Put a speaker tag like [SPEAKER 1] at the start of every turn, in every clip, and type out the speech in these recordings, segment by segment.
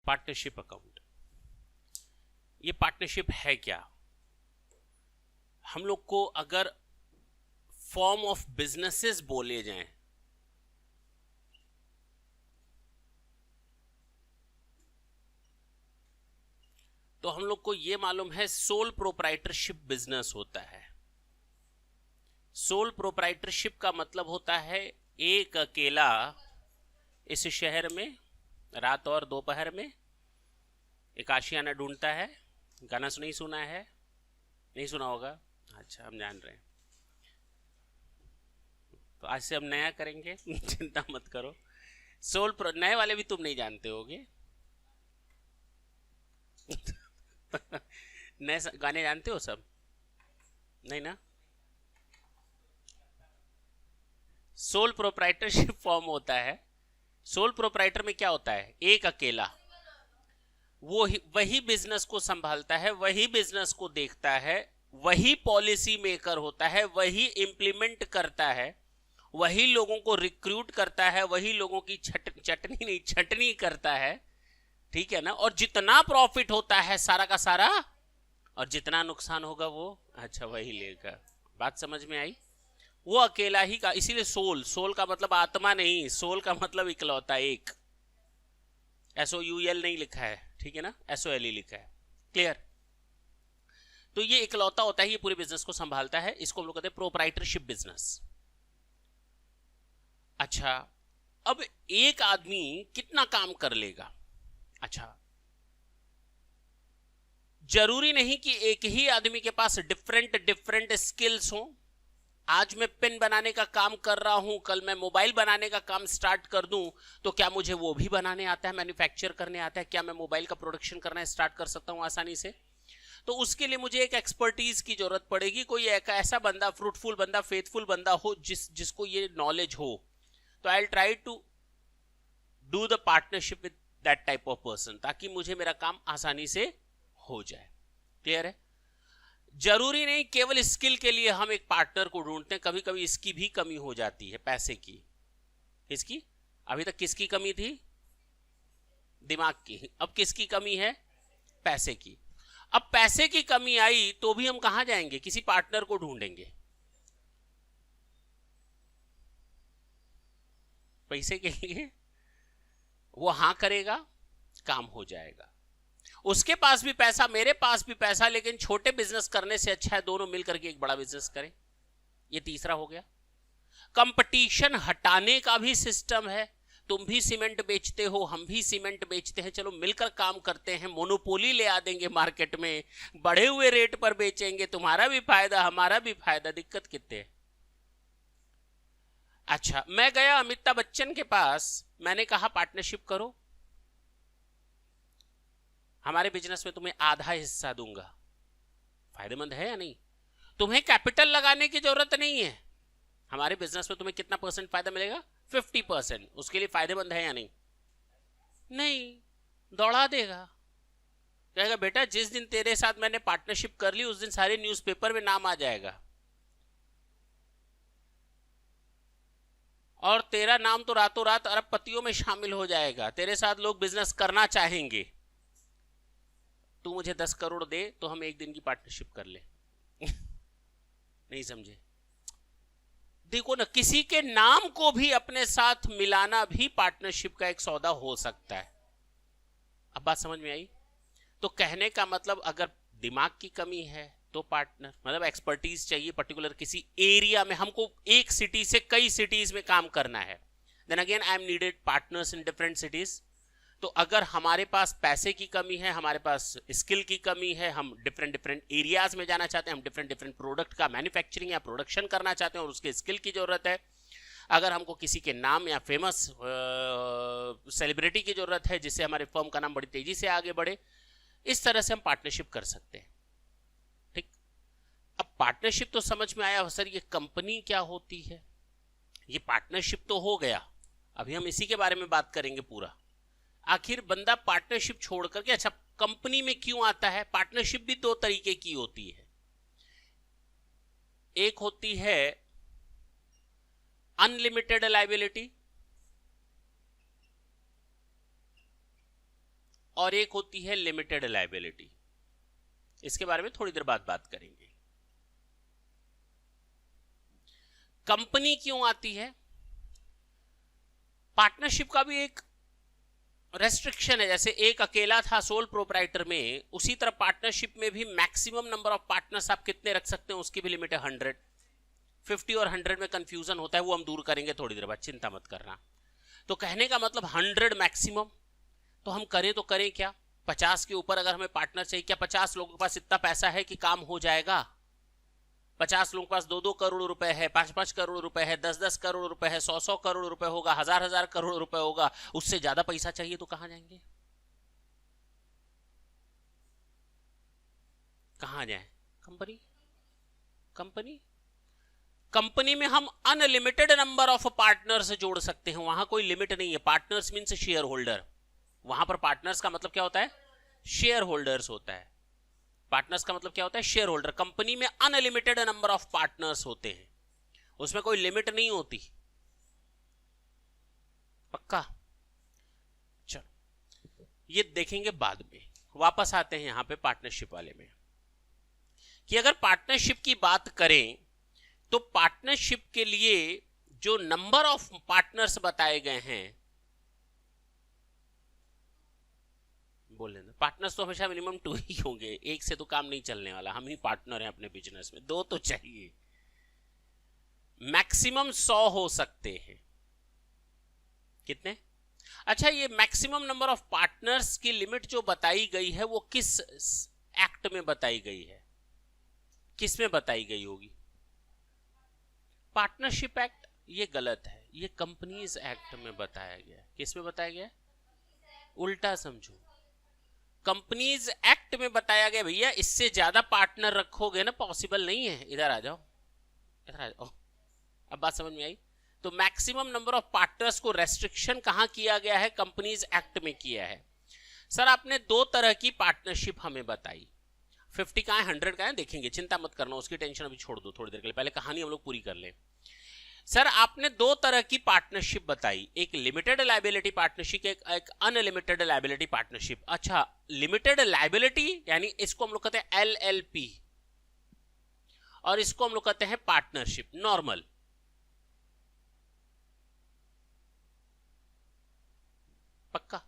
[SPEAKER 1] Partnership account. ये partnership है क्या? हम लोग को अगर फॉर्म ऑफ बिजनेसेस बोले जाएं तो हम लोग को ये मालूम है सोल प्रोप्राइटरशिप बिजनेस होता है। सोल प्रोप्राइटरशिप का मतलब होता है एक अकेला इस शहर में रात और दोपहर में एक आशियाना ढूंढता है। गाना नहीं सुना है? नहीं सुना होगा। अच्छा, हम जान रहे हैं। तो आज से हम नया करेंगे चिंता मत करो। नए वाले भी तुम नहीं जानते होगे नए गाने जानते हो सब? नहीं ना? सोल प्रोप्राइटरशिप फॉर्म होता है। सोल प्रोप्राइटर में क्या होता है? एक अकेला वही बिजनेस को संभालता है, वही बिजनेस को देखता है, वही पॉलिसी मेकर होता है, वही इंप्लीमेंट करता है, वही लोगों को रिक्रूट करता है, वही लोगों की छटनी करता है। ठीक है ना? और जितना प्रॉफिट होता है सारा का सारा, और जितना नुकसान होगा वो अच्छा वही लेगा। बात समझ में आई? वो अकेला ही का, इसीलिए सोल का मतलब आत्मा नहीं, सोल का मतलब इकलौता, एक। SOUL नहीं लिखा है, ठीक है ना? SOLE लिखा है। क्लियर? तो ये इकलौता होता है, ये पूरे बिजनेस को संभालता है। इसको हम लोग कहते हैं प्रोप्राइटरशिप बिजनेस। अच्छा, अब एक आदमी कितना काम कर लेगा? अच्छा, जरूरी नहीं कि एक ही आदमी के पास डिफरेंट स्किल्स हो। आज मैं पेन बनाने का काम कर रहा हूं, कल मैं मोबाइल बनाने का काम स्टार्ट कर दूं, तो क्या मुझे वो भी बनाने आता है, मैन्युफैक्चर करने आता है? क्या मैं मोबाइल का प्रोडक्शन करना स्टार्ट कर सकता हूं आसानी से? तो उसके लिए मुझे एक एक्सपर्टीज की जरूरत पड़ेगी। कोई एक ऐसा बंदा, फ्रूटफुल बंदा, फेथफुल बंदा हो जिसको ये नॉलेज हो। तो I will try to do the partnership with that type of person, ताकि मुझे मेरा काम आसानी से हो जाए। क्लियर है? जरूरी नहीं केवल स्किल के लिए हम एक पार्टनर को ढूंढते हैं, कभी कभी इसकी भी कमी हो जाती है, पैसे की। इसकी अभी तक किसकी कमी थी? दिमाग की। अब किसकी कमी है? पैसे की। अब पैसे की कमी आई तो भी हम कहां जाएंगे? किसी पार्टनर को ढूंढेंगे। पैसे के लिए वो हां करेगा, काम हो जाएगा। उसके पास भी पैसा, मेरे पास भी पैसा, लेकिन छोटे बिजनेस करने से अच्छा है दोनों मिलकर के एक बड़ा बिजनेस करें। ये तीसरा हो गया। कंपटीशन हटाने का भी सिस्टम है। तुम भी सीमेंट बेचते हो, हम भी सीमेंट बेचते हैं, चलो मिलकर काम करते हैं, मोनोपोली ले आ देंगे मार्केट में, बढ़े हुए रेट पर बेचेंगे, तुम्हारा भी फायदा हमारा भी फायदा। दिक्कत कितने है? अच्छा, मैं गया अमिताभ बच्चन के पास, मैंने कहा पार्टनरशिप करो, हमारे बिजनेस में तुम्हें आधा हिस्सा दूंगा। फायदेमंद है या नहीं? तुम्हें कैपिटल लगाने की जरूरत नहीं है। हमारे बिजनेस में तुम्हें कितना परसेंट फायदा मिलेगा? 50%। उसके लिए फायदेमंद है या नहीं? नहीं, दौड़ा देगा। कहेगा बेटा जिस दिन तेरे साथ मैंने पार्टनरशिप कर ली उस दिन सारे न्यूज़पेपर में नाम आ जाएगा, और तेरा नाम तो रातों रात अरबपतियों में शामिल हो जाएगा। तेरे साथ लोग बिजनेस करना चाहेंगे। तू मुझे 10 करोड़ दे तो हम एक दिन की पार्टनरशिप कर ले नहीं समझे? देखो ना, किसी के नाम को भी अपने साथ मिलाना भी पार्टनरशिप का एक सौदा हो सकता है। अब बात समझ में आई? तो कहने का मतलब, अगर दिमाग की कमी है तो पार्टनर, मतलब एक्सपर्टीज चाहिए पर्टिकुलर किसी एरिया में, हमको एक सिटी से कई सिटीज में काम करना है, then again I am needed partners in different cities. तो अगर हमारे पास पैसे की कमी है, हमारे पास स्किल की कमी है, हम डिफरेंट एरियाज में जाना चाहते हैं, हम डिफरेंट प्रोडक्ट का मैन्युफैक्चरिंग या प्रोडक्शन करना चाहते हैं और उसके स्किल की जरूरत है, अगर हमको किसी के नाम या फेमस सेलिब्रिटी की जरूरत है जिससे हमारे फर्म का नाम बड़ी तेजी से आगे बढ़े, इस तरह से हम पार्टनरशिप कर सकते हैं। ठीक, अब पार्टनरशिप तो समझ में आया। सर ये कंपनी क्या होती है? ये पार्टनरशिप तो हो गया, अभी हम इसी के बारे में बात करेंगे पूरा। आखिर बंदा पार्टनरशिप छोड़ करके अच्छा कंपनी में क्यों आता है? पार्टनरशिप भी दो तरीके की होती है। एक होती है अनलिमिटेड लायबिलिटी और एक होती है लिमिटेड लायबिलिटी। इसके बारे में थोड़ी देर बाद बात करेंगे। कंपनी क्यों आती है? पार्टनरशिप का भी एक रेस्ट्रिक्शन है। जैसे एक अकेला था सोल प्रोप्राइटर में, उसी तरह पार्टनरशिप में भी मैक्सिमम नंबर ऑफ पार्टनर्स आप कितने रख सकते हैं उसकी भी लिमिट है 100। 50 और 100 में कंफ्यूजन होता है, वो हम दूर करेंगे थोड़ी देर बाद, चिंता मत करना। तो कहने का मतलब 100 मैक्सिमम। तो हम करें तो करें क्या? 50 के ऊपर अगर हमें पार्टनर चाहिए, क्या 50 लोगों के पास इतना पैसा है कि काम हो जाएगा? 50 लोगों के पास 2-2 करोड़ रुपए है, 5-5 करोड़ रुपए है, 10-10 करोड़ रुपए है, 100-100 करोड़ रुपए होगा, 1000-1000 करोड़ रुपए होगा। उससे ज्यादा पैसा चाहिए तो कहां जाएंगे? कहां जाए? कंपनी। कंपनी कंपनी में हम अनलिमिटेड नंबर ऑफ पार्टनर्स जोड़ सकते हैं, वहां कोई लिमिट नहीं है। Partners means share holder. वहां पर पार्टनर्स का मतलब क्या होता है? शेयर होल्डर्स होता है। पार्टनर्स का मतलब क्या होता है? Share holder. कंपनी में अनलिमिटेड नंबर ऑफ पार्टनर्स होते हैं, उसमें कोई लिमिट नहीं होती। पक्का? चलो ये देखेंगे बाद में। वापस आते हैं यहां पे पार्टनरशिप वाले में, कि अगर पार्टनरशिप की बात करें तो पार्टनरशिप के लिए जो नंबर ऑफ पार्टनर्स बताए गए हैं, बोल लेना पार्टनर्स तो हमेशा मिनिमम 2 ही होंगे, एक से तो काम नहीं चलने वाला। हम ही पार्टनर हैं अपने बिजनेस में, 2 तो चाहिए। मैक्सिमम 100 हो सकते हैं। कितने? अच्छा, ये मैक्सिमम नंबर ऑफ पार्टनर्स की लिमिट जो बताई गई है वो किस एक्ट में बताई गई है? किस में बताई गई होगी? Partnership act. ये गलत है, ये कंपनीज एक्ट में बताया गया। किस में बताया गया? उल्टा समझो, कंपनीज एक्ट में बताया गया भैया। इससे ज्यादा पार्टनर रखोगे ना, पॉसिबल नहीं है। इधर आ जाओ, इधर आ जाओ। अब बात समझ में आई? तो मैक्सिमम नंबर ऑफ पार्टनर्स को रेस्ट्रिक्शन कहां किया गया है? कंपनीज एक्ट में किया है। सर आपने 2 तरह की पार्टनरशिप हमें बताई, 50 का है 100 का है, देखेंगे, चिंता मत करना, उसकी टेंशन अभी छोड़ दो थोड़ी देर के लिए, पहले कहानी हम लोग पूरी कर लें। सर आपने 2 तरह की पार्टनरशिप बताई, एक लिमिटेड लायबिलिटी पार्टनरशिप, एक अनलिमिटेड लायबिलिटी पार्टनरशिप। अच्छा, लिमिटेड लायबिलिटी यानी इसको हम लोग कहते हैं LLP, और इसको हम लोग कहते हैं पार्टनरशिप नॉर्मल। पक्का?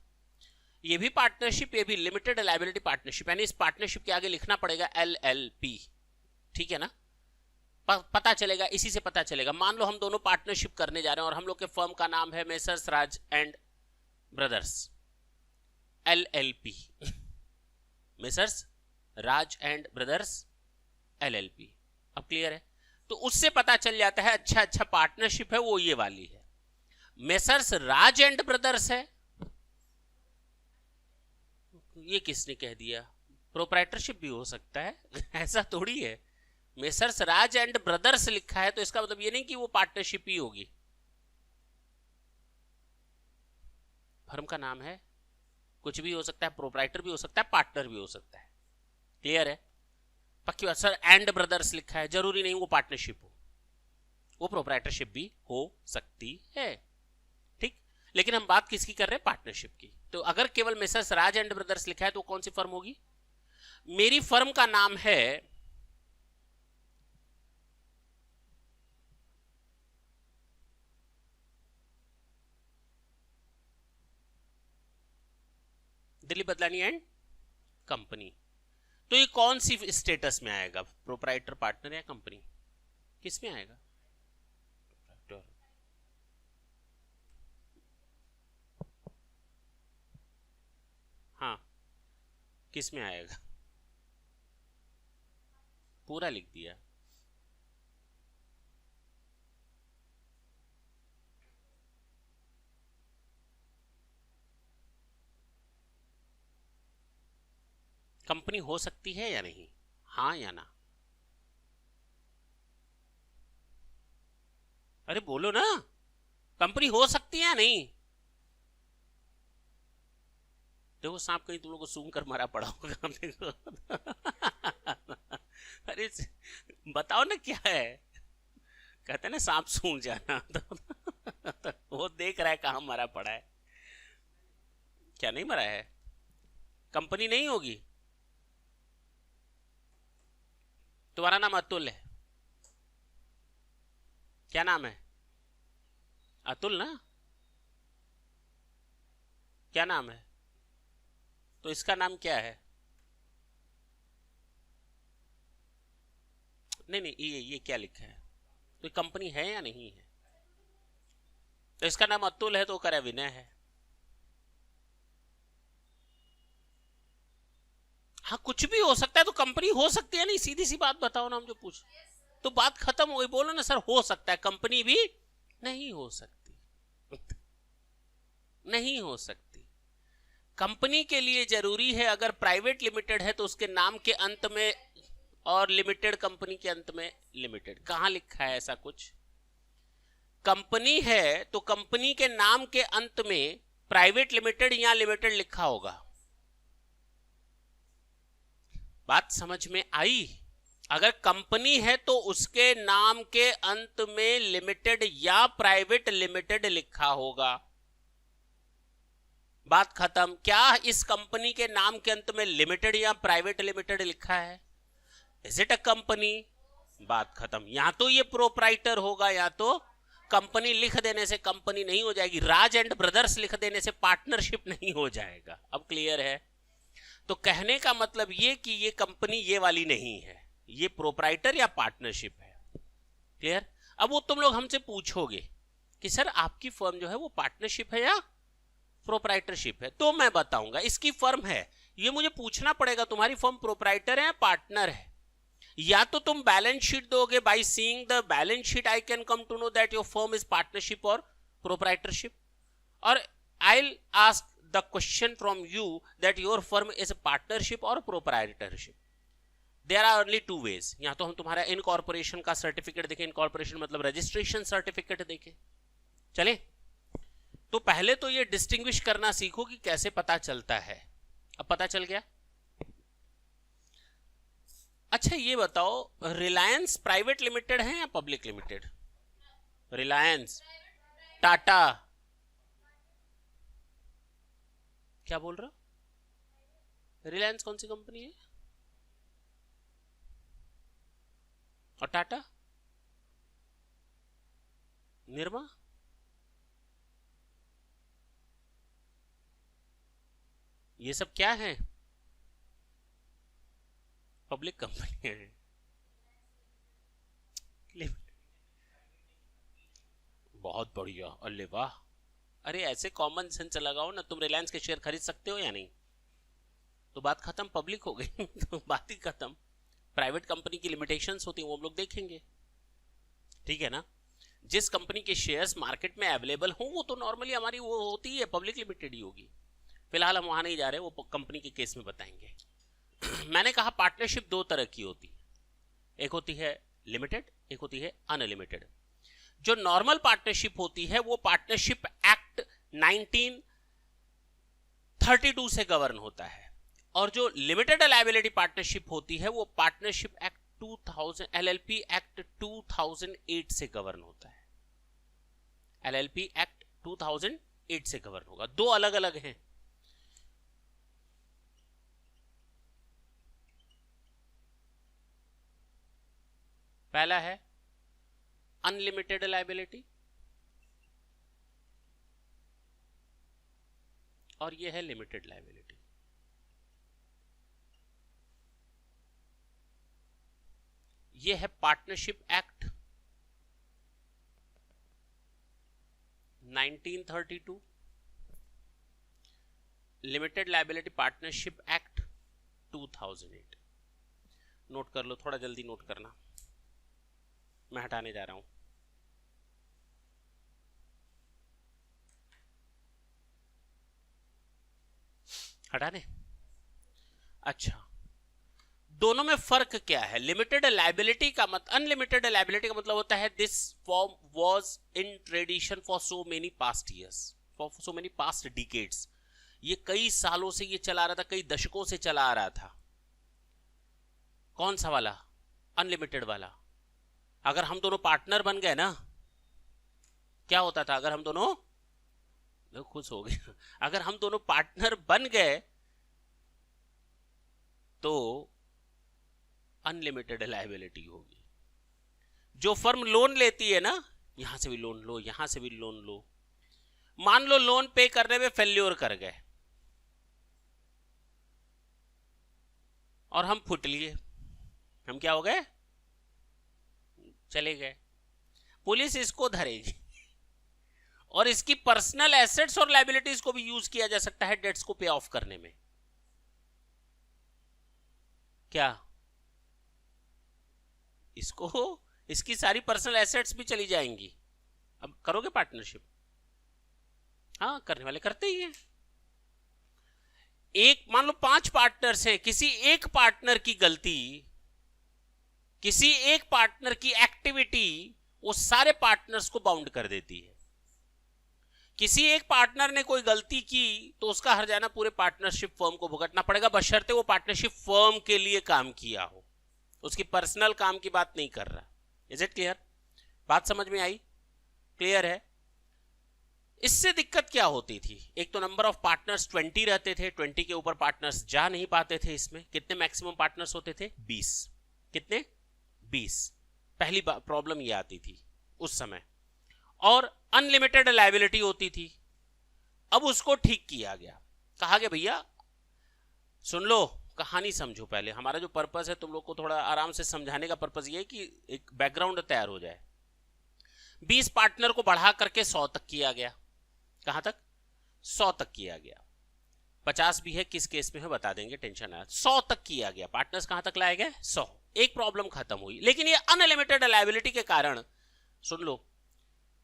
[SPEAKER 1] ये भी पार्टनरशिप, ये भी लिमिटेड लायबिलिटी पार्टनरशिप, यानी इस पार्टनरशिप के आगे लिखना पड़ेगा LLP। ठीक है ना? पता चलेगा, इसी से पता चलेगा। मान लो हम दोनों पार्टनरशिप करने जा रहे हैं और हम लोग के फर्म का नाम है messrs Raj and brothers, LLP। Messrs Raj and brothers LLP। अब क्लियर है? तो उससे पता चल जाता है अच्छा पार्टनरशिप है वो ये वाली है। मेसर्स राज एंड ब्रदर्स है, ये किसने कह दिया? प्रोप्राइटरशिप भी हो सकता है। ऐसा थोड़ी है। मेसर्स राज एंड ब्रदर्स लिखा है तो इसका मतलब ये नहीं कि वो पार्टनरशिप ही होगी। फर्म का नाम है, कुछ भी हो सकता है, प्रोप्राइटर भी हो सकता है, पार्टनर भी हो सकता है। क्लियर है? पक्की बात। सर एंड ब्रदर्स लिखा है, जरूरी नहीं वो पार्टनरशिप हो, वो प्रोप्राइटरशिप भी हो सकती है। ठीक, लेकिन हम बात किसकी कर रहे हैं? पार्टनरशिप की। तो अगर केवल मेसर्स राज एंड ब्रदर्स लिखा है तो कौन सी फर्म होगी? मेरी फर्म का नाम है दिलीप बदलानी एंड कंपनी। तो ये कौन सी स्टेटस में आएगा? प्रोप्राइटर, पार्टनर या कंपनी? किस में आएगा? हाँ, किस में आएगा? पूरा लिख दिया। कंपनी हो सकती है या नहीं? हाँ या ना? अरे बोलो ना, कंपनी हो सकती है या नहीं? देखो सांप कहीं तुम लोग को सूंघ कर मारा पड़ा होगा। देखो अरे बताओ ना क्या है? कहते हैं ना सांप सूंघ जाना। तो वो देख रहा है कहां मरा पड़ा है। क्या नहीं मरा है? कंपनी नहीं होगी। तुम्हारा नाम अतुल है, क्या नाम है? अतुल ना, क्या नाम है? तो इसका नाम क्या है? नहीं नहीं, ये क्या लिखा है? तो कंपनी है या नहीं है? तो इसका नाम अतुल है तो करे विनय है। हाँ कुछ भी हो सकता है, तो कंपनी हो सकती है नहीं, सीधी सी बात बताओ ना, हम जो पूछ तो बात खत्म हो गई। बोलो ना सर हो सकता है, कंपनी भी नहीं हो सकती। नहीं हो सकती। कंपनी के लिए जरूरी है, अगर प्राइवेट लिमिटेड है तो उसके नाम के अंत में, और लिमिटेड कंपनी के अंत में लिमिटेड। कहां लिखा है ऐसा कुछ? कंपनी है तो कंपनी के नाम के अंत में प्राइवेट लिमिटेड या लिमिटेड लिखा होगा। बात समझ में आई? अगर कंपनी है तो उसके नाम के अंत में लिमिटेड या प्राइवेट लिमिटेड लिखा होगा। बात खत्म। क्या इस कंपनी के नाम के अंत में लिमिटेड या प्राइवेट लिमिटेड लिखा है? Is it a company? बात खत्म। या तो ये प्रोप्राइटर होगा या तो कंपनी लिख देने से कंपनी नहीं हो जाएगी, राज एंड ब्रदर्स लिख देने से पार्टनरशिप नहीं हो जाएगा। अब क्लियर है? तो कहने का मतलब ये कि ये कंपनी ये वाली नहीं है, ये प्रोप्राइटर या पार्टनरशिप है। क्लियर? अब वो तुम लोग हमसे पूछोगे कि सर आपकी फर्म जो है वो पार्टनरशिप है या प्रोप्राइटरशिप है, तो मैं बताऊंगा इसकी फर्म है। ये मुझे पूछना पड़ेगा तुम्हारी फर्म प्रोप्राइटर है या पार्टनर है। या तो तुम बैलेंस शीट दोगे, by seeing the balance sheet I can come to know that your firm is partnership और प्रोप्राइटरशिप, और I will ask the question from you that your firm is a partnership or proprietorship. There are only two ways. या तो हम तुम्हारा incorporation का certificate देखें, incorporation मतलब registration certificate देखें। चले तो पहले तो ये डिस्टिंग्विश करना सीखो कि कैसे पता चलता है। अब पता चल गया। अच्छा ये बताओ, रिलायंस प्राइवेट लिमिटेड है या पब्लिक लिमिटेड? रिलायंस, टाटा, क्या बोल रहा? रिलायंस कौन सी कंपनी है? और टाटा, निर्मा, ये सब क्या है? पब्लिक कंपनी है। बहुत बढ़िया, अल्ले वाह। अरे ऐसे कॉमन सेंस लगाओ ना, तुम रिलायंस के शेयर खरीद सकते हो या नहीं? तो बात खत्म, पब्लिक हो गई। तो बात ही खत्म। प्राइवेट कंपनी की लिमिटेशंस होती हैं, वो हम लोग देखेंगे, ठीक है ना। जिस कंपनी के शेयर्स मार्केट में अवेलेबल हो वो तो नॉर्मली हमारी वो होती है, पब्लिक लिमिटेड ही होगी। फिलहाल हम वहां नहीं जा रहे, वो कंपनी के केस में बताएंगे। मैंने कहा पार्टनरशिप दो तरह की होती है, एक होती है लिमिटेड, एक होती है अनलिमिटेड। जो नॉर्मल पार्टनरशिप होती है वो पार्टनरशिप एक्ट 1932 से गवर्न होता है, और जो लिमिटेड लायबिलिटी पार्टनरशिप होती है वो पार्टनरशिप एक्ट 2000 एलएलपी एक्ट 2008 से गवर्न होता है। एलएलपी एक्ट 2008 से गवर्न होगा। दो अलग अलग हैं। पहला है अनलिमिटेड लायबिलिटी और ये है लिमिटेड लायबिलिटी। ये है partnership act 1932, limited liability partnership act 2008। Note कर लो, थोड़ा जल्दी नोट करना, मैं हटाने जा रहा हूं। हटाने? अच्छा, दोनों में फर्क क्या है? लिमिटेड लायबिलिटी का अनलिमिटेड लायबिलिटी का मतलब होता है this form was in tradition for so many past years, for so many past decades. ये कई सालों से ये चला रहा था, कई दशकों से चला आ रहा था। कौन सा वाला? अनलिमिटेड वाला। अगर हम दोनों पार्टनर बन गए ना, क्या होता था? अगर हम दोनों, खुश हो गए, अगर हम दोनों पार्टनर बन गए तो अनलिमिटेड लायबिलिटी होगी। जो फर्म लोन लेती है ना, यहां से भी लोन लो, यहां से भी लोन लो, मान लो लोन पे करने में फेल्योर कर गए और हम फुट लिए, हम क्या हो गए, चले गए, पुलिस इसको धरेगी और इसकी पर्सनल एसेट्स और लायबिलिटीज को भी यूज किया जा सकता है डेट्स को पे ऑफ करने में। क्या इसको, इसकी सारी पर्सनल एसेट्स भी चली जाएंगी। अब करोगे पार्टनरशिप? हाँ, करने वाले करते ही हैं। एक मान लो 5 पार्टनर्स हैं, किसी एक पार्टनर की गलती, किसी एक पार्टनर की एक्टिविटी वो सारे पार्टनर्स को बाउंड कर देती है। किसी एक पार्टनर ने कोई गलती की तो उसका हर्जाना पूरे पार्टनरशिप फर्म को भुगतना पड़ेगा, बशर्ते वो पार्टनरशिप फर्म के लिए काम किया हो, उसकी पर्सनल काम की बात नहीं कर रहा। Is it clear? बात समझ में आई? क्लियर है? इससे दिक्कत क्या होती थी? एक तो नंबर ऑफ पार्टनर्स 20 रहते थे, 20 के ऊपर पार्टनर्स जा नहीं पाते थे। इसमें कितने मैक्सिमम पार्टनर्स होते थे? 20। कितने? 20। पहली प्रॉब्लम ये आती थी उस समय। और अनलिमिटेड लायबिलिटी होती थी। अब उसको ठीक किया गया, कहा गया भैया सुन लो, कहानी समझो पहले। हमारा जो पर्पस है तुम लोग को थोड़ा आराम से समझाने का पर्पस ये है कि एक बैकग्राउंड तैयार हो जाए। 20 पार्टनर को बढ़ा करके 100 तक किया गया। कहां तक? 100 तक किया गया। 50 भी है, किस केस में है बता देंगे, टेंशन आया। 100 तक किया गया। पार्टनर्स कहां तक लाए गए? 100। एक प्रॉब्लम खत्म हुई। लेकिन ये अनलिमिटेड लायबिलिटी के कारण, सुन लो,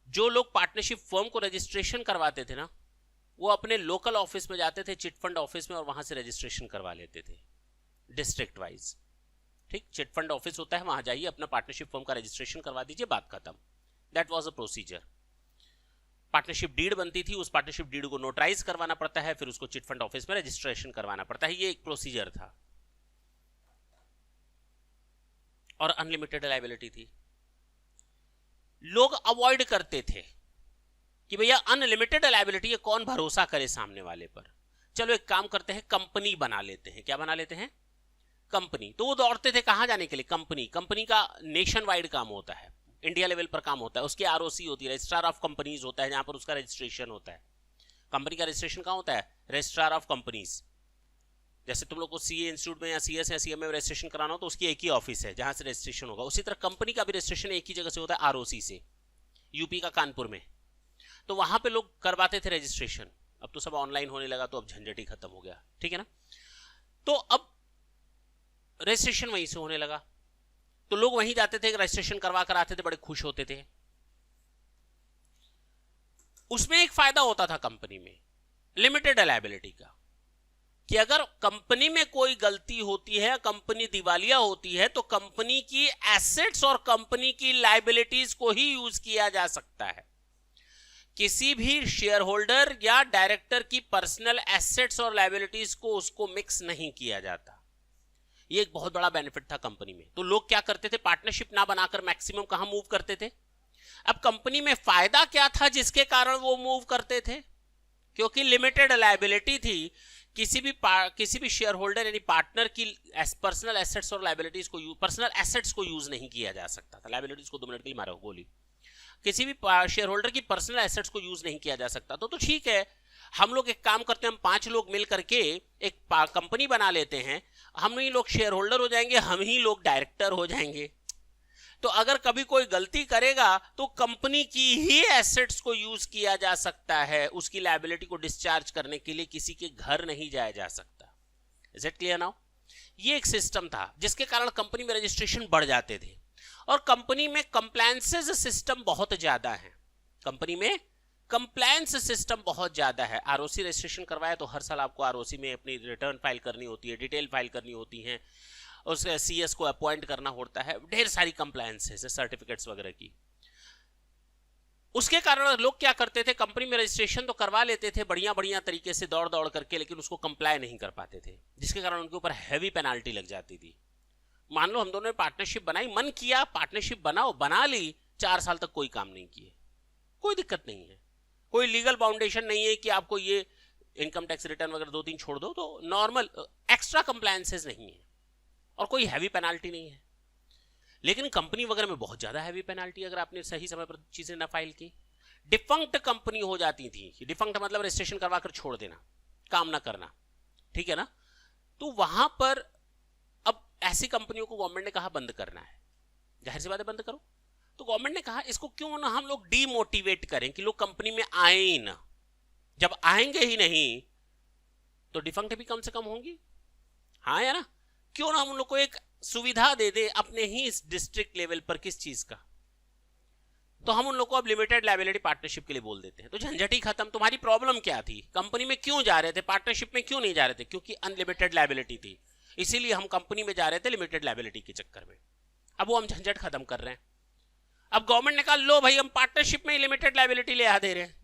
[SPEAKER 1] जो लोग पार्टनरशिप फर्म को रजिस्ट्रेशन करवाते थे ना, वो अपने लोकल ऑफिस में जाते थे, चिटफंड ऑफिस में, और वहां से रजिस्ट्रेशन करवा लेते थे डिस्ट्रिक्ट वाइज। ठीक, चिटफंड ऑफिस होता है, वहां जाइए, अपना पार्टनरशिप फर्म का रजिस्ट्रेशन करवा दीजिए, बात खत्म। That was a procedure. Partnership deed बनती थी, उस पार्टनरशिप डीड को नोटराइज करवाना पड़ता है, फिर उसको चिटफंड ऑफिस में रजिस्ट्रेशन करवाना पड़ता है। ये एक प्रोसीजर था और अनलिमिटेड लायबिलिटी थी। लोग अवॉइड करते थे कि भैया अनलिमिटेड लायबिलिटी है, कौन भरोसा करे सामने वाले पर, चलो एक काम करते हैं, कंपनी बना लेते हैं। क्या बना लेते हैं? कंपनी। तो वो दौड़ते थे कहां जाने के लिए? कंपनी। कंपनी का नेशन वाइड काम होता है, इंडिया लेवल पर काम होता है, उसकी आरओसी होती है, रजिस्ट्रार ऑफ कंपनीज होता है, जहां पर उसका रजिस्ट्रेशन होता है। कंपनी का रजिस्ट्रेशन कहां होता है? Registrar of companies. जैसे तुम लोग को सीए इंस्टीट्यूट में या सीएस या सीएम में रजिस्ट्रेशन कराना हो तो उसकी एक ही ऑफिस है जहां से रजिस्ट्रेशन होगा। उसी तरह कंपनी का भी रजिस्ट्रेशन एक ही जगह से होता है, आरओसी से, यूपी का कानपुर में। तो वहां पे लोग करवाते थे रजिस्ट्रेशन। अब तो सब ऑनलाइन होने लगा, तो अब झंझट ही खत्म हो गया, ठीक है ना। तो अब रजिस्ट्रेशन वहीं से होने लगा, तो लोग वहीं जाते थे, रजिस्ट्रेशन करवा कर आते थे, बड़े खुश होते थे। उसमें एक फायदा होता था कंपनी में, लिमिटेड लायबिलिटी का, कि अगर कंपनी में कोई गलती होती है, कंपनी दिवालिया होती है, तो कंपनी की एसेट्स और कंपनी की लायबिलिटीज को ही यूज किया जा सकता है। किसी भी शेयर होल्डर या डायरेक्टर की पर्सनल एसेट्स और लायबिलिटीज को उसको मिक्स नहीं किया जाता। ये एक बहुत बड़ा बेनिफिट था कंपनी में। तो लोग क्या करते थे? पार्टनरशिप ना बनाकर मैक्सिमम कहां मूव करते थे? अब कंपनी में फायदा क्या था जिसके कारण वो मूव करते थे? क्योंकि लिमिटेड लायबिलिटी थी, किसी भी शेयर होल्डर यानी पार्टनर की पर्सनल एसेट्स और लायबिलिटीज को, पर्सनल एसेट्स को यूज नहीं किया जा सकता था। लायबिलिटीज को 2 मिनट के लिए मारो गोली। किसी भी शेयर होल्डर की पर्सनल एसेट्स को यूज नहीं किया जा सकता। तो ठीक है, हम लोग एक काम करते हैं, हम 5 लोग मिल करके एक कंपनी बना लेते हैं, हम ही लोग शेयर होल्डर हो जाएंगे, हम ही लोग डायरेक्टर हो जाएंगे। तो अगर कभी कोई गलती करेगा तो कंपनी की ही एसेट्स को यूज किया जा सकता है, उसकी लायबिलिटी को डिस्चार्ज करने के लिए किसी के घर नहीं जाया जा सकता। Is it clear now? ये एक सिस्टम था जिसके कारण कंपनी में रजिस्ट्रेशन बढ़ जाते थे। और कंपनी में कंप्लायंसेस सिस्टम बहुत ज्यादा है। कंपनी में कंप्लायंस सिस्टम बहुत ज्यादा है। आरओसी रजिस्ट्रेशन करवाया तो हर साल आपको आरओसी में अपनी रिटर्न फाइल करनी होती है, डिटेल फाइल करनी होती है, उसके सीएस को अपॉइंट करना होता है, ढेर सारी कंप्लायंस है, सर्टिफिकेट्स वगैरह की। उसके कारण लोग क्या करते थे? कंपनी में रजिस्ट्रेशन तो करवा लेते थे बढ़िया बढ़िया तरीके से, दौड़ दौड़ करके, लेकिन उसको कंप्लाई नहीं कर पाते थे, जिसके कारण उनके ऊपर हैवी पेनाल्टी लग जाती थी। मान लो हम दोनों ने पार्टनरशिप बनाई, मन किया पार्टनरशिप बनाओ, बना ली, 4 साल तक कोई काम नहीं किए, कोई दिक्कत नहीं है, कोई लीगल बाउंडेशन नहीं है कि आपको ये इनकम टैक्स रिटर्न वगैरह 2-3 छोड़ दो, तो नॉर्मल एक्स्ट्रा कंप्लायंसेस नहीं है और कोई हैवी पेनाल्टी नहीं है। लेकिन कंपनी वगैरह में बहुत ज्यादा हैवी पेनाल्टी अगर आपने सही समय पर चीजें ना फाइल की। डिफंक्ट कंपनी हो जाती थी, डिफंक्ट मतलब रजिस्ट्रेशन करवा कर छोड़ देना, काम ना करना, ठीक है ना। तो वहां पर अब ऐसी कंपनियों को गवर्नमेंट ने कहा बंद करना है, जाहिर सी बात है बंद करो। तो गवर्नमेंट ने कहा इसको क्यों ना हम लोग डीमोटिवेट करें कि लोग कंपनी में आए ही ना। जब आएंगे ही नहीं तो डिफंक्ट भी कम से कम होंगी, हाँ या ना। क्यों ना हम लोग को एक सुविधा दे दे अपने ही इस डिस्ट्रिक्ट लेवल पर, किस चीज का, तो हम उन लोग को अब लिमिटेड लायबिलिटी पार्टनरशिप के लिए बोल देते हैं। तो झंझट ही खत्म। तुम्हारी प्रॉब्लम क्या थी, कंपनी में क्यों जा रहे थे, पार्टनरशिप में क्यों नहीं जा रहे थे? क्योंकि अनलिमिटेड लायबिलिटी थी, इसीलिए हम कंपनी में जा रहे थे लिमिटेड लायबिलिटी के चक्कर में। अब वो हम झंझट खत्म कर रहे हैं। अब गवर्नमेंट ने कहा लो भाई हम पार्टनरशिप में लिमिटेड लायबिलिटी ले आ दे रहे हैं,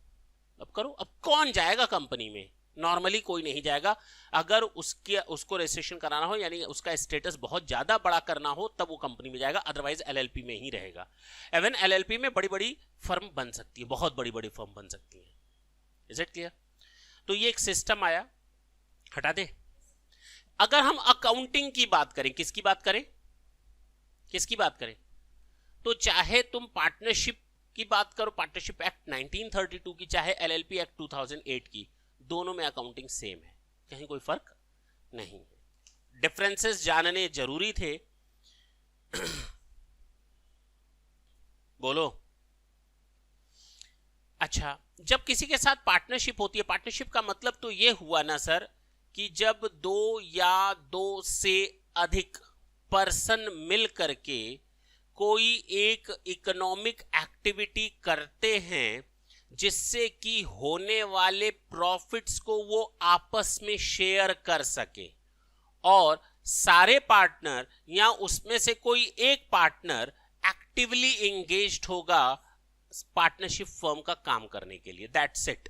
[SPEAKER 1] अब करो। अब कौन जाएगा कंपनी में? नॉर्मली कोई नहीं जाएगा। अगर उसको रजिस्ट्रेशन कराना हो, यानी उसका स्टेटस बहुत ज्यादा बड़ा करना हो, तब वो कंपनी में जाएगा, अदरवाइज एलएलपी में ही रहेगा। इवन एलएलपी में बड़ी बड़ी फर्म बन सकती है, बहुत बड़ी बड़ी फर्म बन सकती है। Is it clear? तो ये एक सिस्टम आया, हटा दे। अगर हम अकाउंटिंग की बात करें, किसकी बात करें, किसकी बात करें, तो चाहे तुम पार्टनरशिप की बात करो, पार्टनरशिप एक्ट 1932 की, चाहे एलएलपी एक्ट 2008 की, दोनों में अकाउंटिंग सेम है, कहीं कोई फर्क नहीं है। डिफरेंसेस जानने जरूरी थे। बोलो। अच्छा, जब किसी के साथ पार्टनरशिप होती है, पार्टनरशिप का मतलब तो यह हुआ ना सर कि जब दो या दो से अधिक पर्सन मिल करके कोई एक इकोनॉमिक एक्टिविटी करते हैं जिससे कि होने वाले प्रॉफिट्स को वो आपस में शेयर कर सके, और सारे पार्टनर या उसमें से कोई एक पार्टनर एक्टिवली एंगेज्ड होगा पार्टनरशिप फर्म का काम करने के लिए। That's it.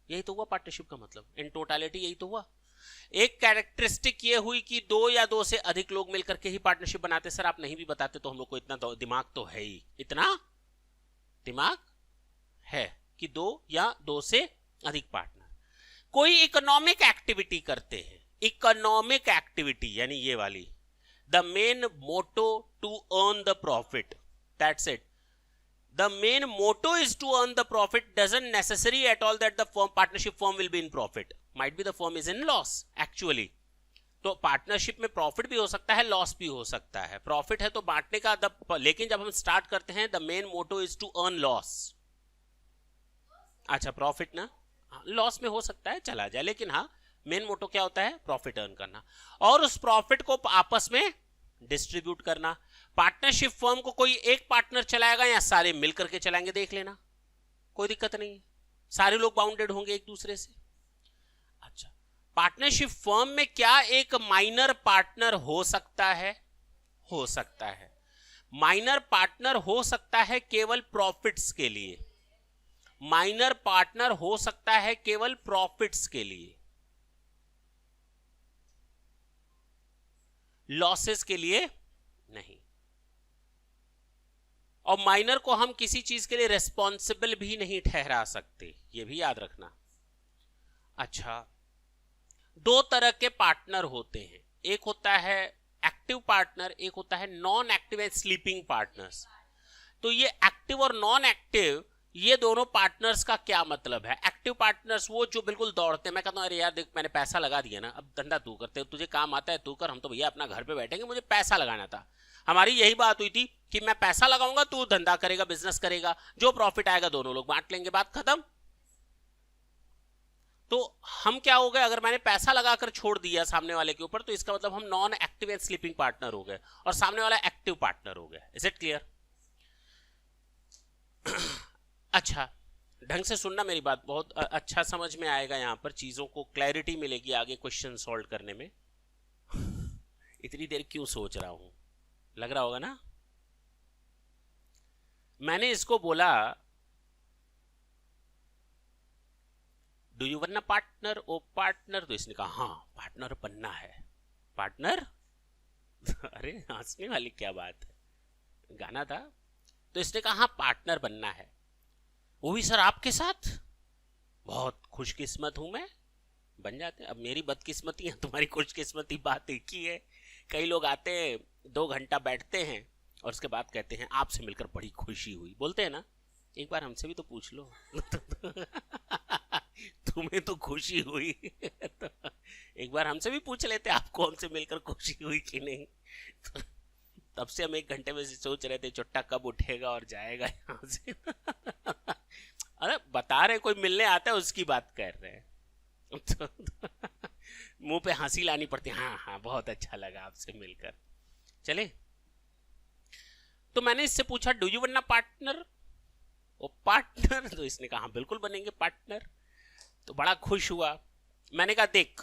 [SPEAKER 1] यही तो हुआ पार्टनरशिप का मतलब, इन टोटालिटी यही तो हुआ। एक कैरेक्टरिस्टिक ये हुई कि दो या दो से अधिक लोग मिलकर के ही पार्टनरशिप बनाते। सर आप नहीं भी बताते तो हम लोग को इतना दिमाग तो है ही, इतना दिमाग है कि दो या दो से अधिक पार्टनर कोई इकोनॉमिक एक्टिविटी करते हैं। इकोनॉमिक एक्टिविटी यानी ये वाली, the main motto to earn the profit, that's it. The main motto is to earn the profit. Doesn't necessary at all that the firm, partnership firm will be in profit. Might be the firm is in loss actually. तो partnership में profit भी हो सकता है, loss भी हो सकता है। प्रॉफिट है तो बांटने का, लेकिन जब हम स्टार्ट करते हैं the main motto is to earn loss. अच्छा प्रॉफिट ना, लॉस में हो सकता है चला जाए, लेकिन हाँ मेन मोटो क्या होता है, प्रॉफिट अर्न करना और उस प्रॉफिट को आपस में डिस्ट्रीब्यूट करना। पार्टनरशिप फर्म को कोई एक पार्टनर चलाएगा या सारे मिलकर के चलाएंगे, देख लेना, कोई दिक्कत नहीं है, सारे लोग बाउंडेड होंगे एक दूसरे से। अच्छा, पार्टनरशिप फर्म में क्या एक माइनर पार्टनर हो सकता है? हो सकता है। माइनर पार्टनर हो सकता है केवल प्रॉफिट्स के लिए, माइनर पार्टनर हो सकता है केवल प्रॉफिट्स के लिए, लॉसेस के लिए नहीं। और माइनर को हम किसी चीज के लिए रेस्पॉन्सिबल भी नहीं ठहरा सकते, ये भी याद रखना। अच्छा, दो तरह के पार्टनर होते हैं, एक होता है एक्टिव पार्टनर, एक होता है non active and sleeping partners. तो ये एक्टिव और नॉन एक्टिव, ये दोनों पार्टनर्स का क्या मतलब है? एक्टिव पार्टनर्स वो जो बिल्कुल दौड़ते हैं, मैं कहता हूँ अरे यार देख मैंने पैसा लगा दिया ना, अब धंधा तू करते, तुझे काम आता है तू कर, हम तो भैया अपना घर पे बैठेंगे, मुझे पैसा लगाना था। हमारी यही बात हुई थी कि मैं पैसा लगाऊंगा, तू धंधा करेगा, बिजनेस करेगा, जो प्रॉफिट आएगा दोनों लोग बांट लेंगे, बात खत्म। तो हम क्या हो गए, अगर मैंने पैसा लगाकर छोड़ दिया सामने वाले के ऊपर, तो इसका मतलब हम non active and sleeping partner हो गए और सामने वाला एक्टिव पार्टनर हो गया। Is it clear? अच्छा, ढंग से सुनना मेरी बात, बहुत अच्छा समझ में आएगा, यहां पर चीजों को क्लैरिटी मिलेगी आगे क्वेश्चन सॉल्व करने में। इतनी देर क्यों सोच रहा हूं, लग रहा होगा ना। मैंने इसको बोला डू यू बनना पार्टनर ओ पार्टनर, तो इसने कहा हाँ पार्टनर बनना है। पार्टनर अरे हंसने वाली क्या बात है, गाना था। तो इसने कहा हाँ पार्टनर बनना है, वो भी सर आपके साथ। बहुत खुशकिस्मत हूं मैं, बन जाते हैं। अब मेरी बदकिस्मती है, तुम्हारी खुशकिस्मती, बात एक ही है। कई लोग आते हैं, 2 घंटा बैठते हैं और उसके बाद कहते हैं आपसे मिलकर बड़ी खुशी हुई। बोलते हैं ना, एक बार हमसे भी तो पूछ लो तुम्हें तो खुशी हुई तो एक बार हमसे भी पूछ लेते आपको हमसे मिलकर खुशी हुई कि नहीं। तो तब से हम 1 घंटे में से सोच रहे थे चुट्टा कब उठेगा और जाएगा यहाँ से अरे बता रहे कोई मिलने आता है उसकी बात कर रहे हैं तो मुंह पे हंसी लानी पड़ती है। हाँ हाँ बहुत अच्छा लगा आपसे मिलकर। चले, तो मैंने इससे पूछा डू यू बनना पार्टनर, वो पार्टनर, तो इसने कहा बिल्कुल बनेंगे पार्टनर। तो बड़ा खुश हुआ। मैंने कहा देख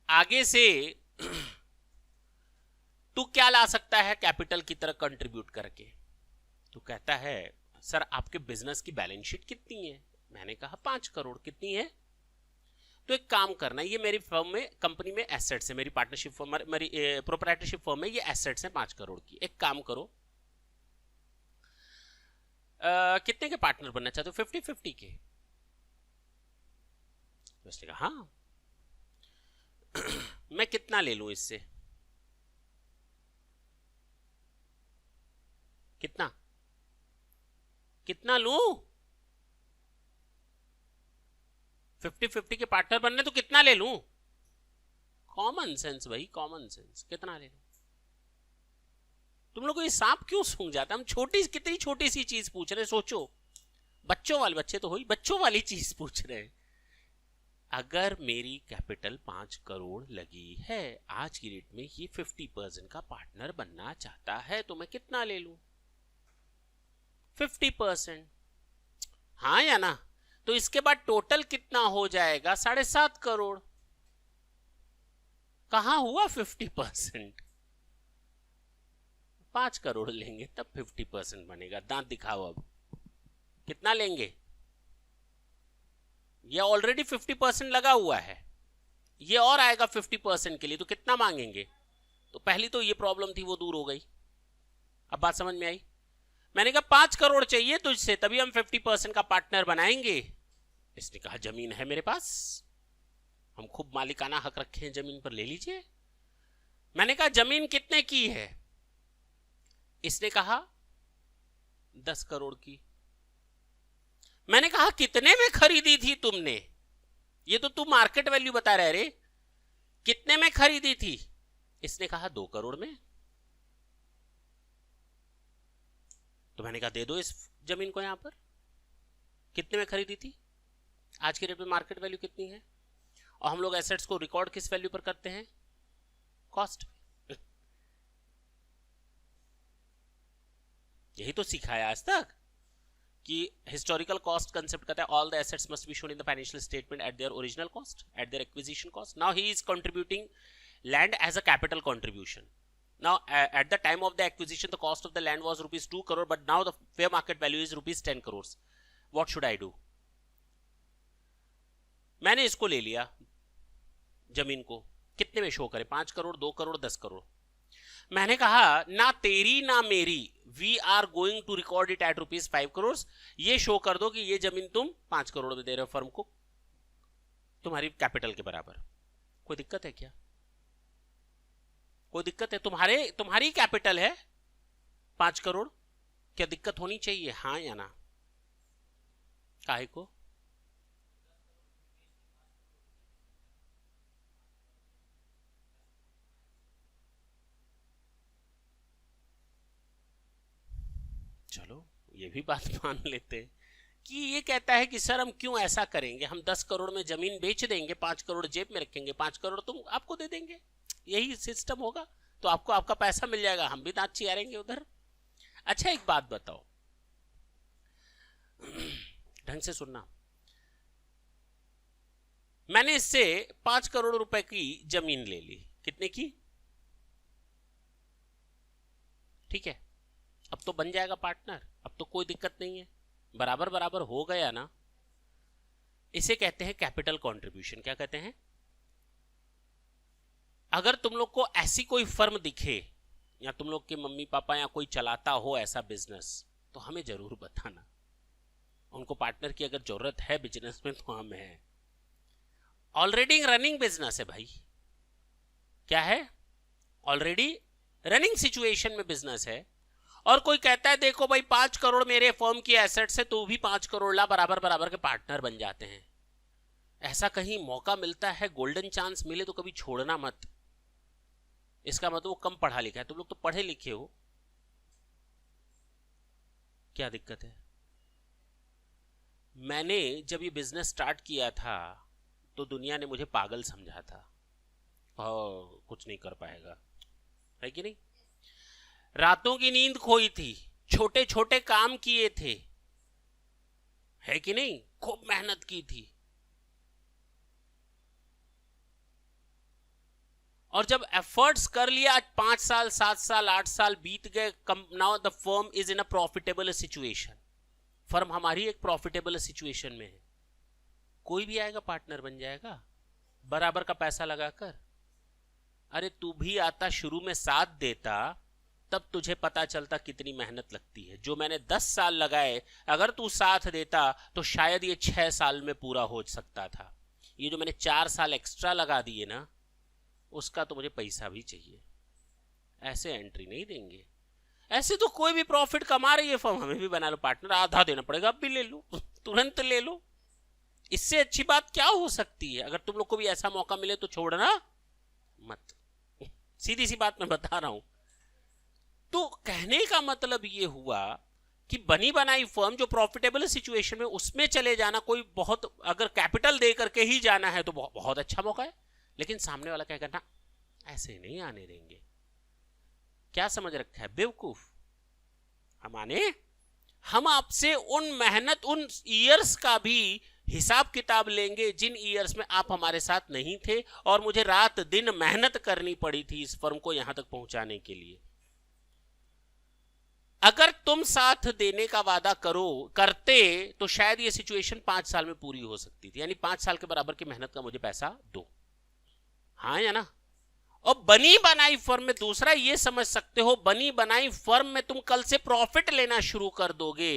[SPEAKER 1] आगे से तू क्या ला सकता है कैपिटल की तरह कंट्रीब्यूट करके। तो कहता है सर आपके बिजनेस की बैलेंस शीट कितनी है। मैंने कहा 5 करोड़। कितनी है? तो एक काम करना, ये मेरी फर्म में कंपनी में एसेट्स है, मेरी पार्टनरशिप फर्म, मेरी प्रोप्राइटरशिप फर्म में ये एसेट्स हैं 5 करोड़ की। एक काम करो कितने के पार्टनर बनना चाहते हो? 50-50 के। उसने कहा हाँ मैं कितना ले लूं इससे? कितना कितना लूं? 50-50 के पार्टनर बनने तो कितना ले लूं? कॉमन सेंस भाई, कॉमन सेंस। कितना ले लूं? तुम लोग को ये सांप क्यों सूंघ जाता है? हम छोटी, कितनी छोटी सी चीज पूछ रहे हैं। सोचो, बच्चों वाले, बच्चे तो हो ही, बच्चों वाली चीज पूछ रहे हैं। अगर मेरी कैपिटल 5 करोड़ लगी है, आज की डेट में ये 50% का पार्टनर बनना चाहता है, तो मैं कितना ले लूं? 50%। हाँ या ना? तो इसके बाद टोटल कितना हो जाएगा? 7.5 करोड़। कहां हुआ 50%? 5 करोड़ लेंगे तब 50% बनेगा। दांत दिखाओ अब कितना लेंगे। ये ऑलरेडी 50% लगा हुआ है, ये और आएगा 50% के लिए, तो कितना मांगेंगे? तो पहली तो ये प्रॉब्लम थी वो दूर हो गई। अब बात समझ में आई। मैंने कहा 5 करोड़ चाहिए तुझसे, तभी हम 50% का पार्टनर बनाएंगे। इसने कहा जमीन है मेरे पास, हम खूब मालिकाना हक रखे हैं जमीन पर, ले लीजिए। मैंने कहा जमीन कितने की है? इसने कहा 10 करोड़ की। मैंने कहा कितने में खरीदी थी तुमने? ये तो तू मार्केट वैल्यू बता रहा है रे, कितने में खरीदी थी? इसने कहा 2 करोड़ में। तो मैंने कहा दे दो इस जमीन को। यहां पर कितने में खरीदी थी? आज के रेट में मार्केट वैल्यू कितनी है? और हम लोग एसेट्स को रिकॉर्ड किस वैल्यू पर करते हैं? कॉस्ट। यही तो सिखाया आज तक कि हिस्टोरिकल कॉस्ट कंसेप्ट कहता है all the assets must be shown in the financial statement at their original cost, at their acquisition cost. Now he is contributing land as a capital contribution. Now at the time of the acquisition the cost of the land was rupees 2 crore, but now the fair market value is rupees 10 crores. What should I do? मैंने इसको ले लिया जमीन को, कितने में show करे? 5 करोड़, 2 करोड़, 10 करोड़। मैंने कहा ना तेरी ना मेरी, we are going to record it at rupees 5 crore. ये शो कर दो कि ये जमीन तुम 5 करोड़ में दे रहे हो फर्म को, तुम्हारी कैपिटल के बराबर। कोई दिक्कत है क्या? कोई दिक्कत है? तुम्हारी कैपिटल है 5 करोड़, क्या दिक्कत होनी चाहिए? हाँ या ना? काहे को? चलो ये भी बात मान लेते हैं कि ये कहता है कि सर हम क्यों ऐसा करेंगे, हम 10 करोड़ में जमीन बेच देंगे, 5 करोड़ जेब में रखेंगे, 5 करोड़ तुम आपको दे देंगे, यही सिस्टम होगा, तो आपको आपका पैसा मिल जाएगा, हम भी दांत चियारेंगे उधर। अच्छा एक बात बताओ, ढंग से सुनना। मैंने इससे 5 करोड़ रुपए की जमीन ले ली, कितने की? ठीक है, अब तो बन जाएगा पार्टनर, अब तो कोई दिक्कत नहीं है, बराबर बराबर हो गया ना। इसे कहते हैं कैपिटल कंट्रीब्यूशन। क्या कहते हैं? अगर तुम लोग को ऐसी कोई फर्म दिखे या तुम लोग के मम्मी पापा या कोई चलाता हो ऐसा बिजनेस, तो हमें जरूर बताना। उनको पार्टनर की अगर जरूरत है बिजनेस में तो हम हैं। ऑलरेडी रनिंग बिजनेस है भाई, क्या है, ऑलरेडी रनिंग सिचुएशन में बिजनेस है। और कोई कहता है देखो भाई 5 करोड़ मेरे फर्म की एसेट्स है, तो भी 5 करोड़ ला, बराबर बराबर के पार्टनर बन जाते हैं। ऐसा कहीं मौका मिलता है, गोल्डन चांस मिले तो कभी छोड़ना मत। इसका मतलब वो कम पढ़ा लिखा है, तुम लोग तो पढ़े लिखे हो, क्या दिक्कत है। मैंने जब ये बिजनेस स्टार्ट किया था तो दुनिया ने मुझे पागल समझा था, कुछ नहीं कर पाएगा, है कि नहीं। रातों की नींद खोई थी, छोटे छोटे काम किए थे, है कि नहीं, खूब मेहनत की थी। और जब एफर्ट्स कर लिया, आज 5 साल 7 साल 8 साल बीत गए, now the firm is in a profitable situation, firm हमारी एक प्रॉफिटेबल सिचुएशन में है। कोई भी आएगा पार्टनर बन जाएगा बराबर का पैसा लगाकर। अरे तू भी आता, शुरू में साथ देता, तब तुझे पता चलता कितनी मेहनत लगती है। जो मैंने 10 साल लगाए, अगर तू साथ देता तो शायद ये 6 साल में पूरा हो सकता था। ये जो मैंने 4 साल एक्स्ट्रा लगा दिए ना, उसका तो मुझे पैसा भी चाहिए। ऐसे एंट्री नहीं देंगे। ऐसे तो कोई भी प्रॉफिट कमा रही है फर्म, हमें भी बना लो पार्टनर, आधा देना पड़ेगा, अब भी ले लो, तुरंत ले लो। इससे अच्छी बात क्या हो सकती है। अगर तुम लोग को भी ऐसा मौका मिले तो छोड़ना मत, सीधी सी बात मैं बता रहा हूं। तो कहने का मतलब ये हुआ कि बनी बनाई फर्म जो प्रॉफिटेबल सिचुएशन में, उसमें चले जाना, कोई बहुत अगर कैपिटल दे करके ही जाना है तो बहुत अच्छा मौका है। लेकिन सामने वाला क्या करना, ऐसे नहीं आने देंगे। क्या समझ रखा है बेवकूफ। हम आपसे उन मेहनत, उन ईयर्स का भी हिसाब किताब लेंगे जिन ईयर्स में आप हमारे साथ नहीं थे और मुझे रात दिन मेहनत करनी पड़ी थी इस फर्म को यहां तक पहुंचाने के लिए। अगर तुम साथ देने का वादा करते तो शायद ये सिचुएशन 5 साल में पूरी हो सकती थी, यानी 5 साल के बराबर की मेहनत का मुझे पैसा दो, हाँ या ना। और बनी बनाई फर्म में दूसरा ये समझ सकते हो, बनी बनाई फर्म में तुम कल से प्रॉफिट लेना शुरू कर दोगे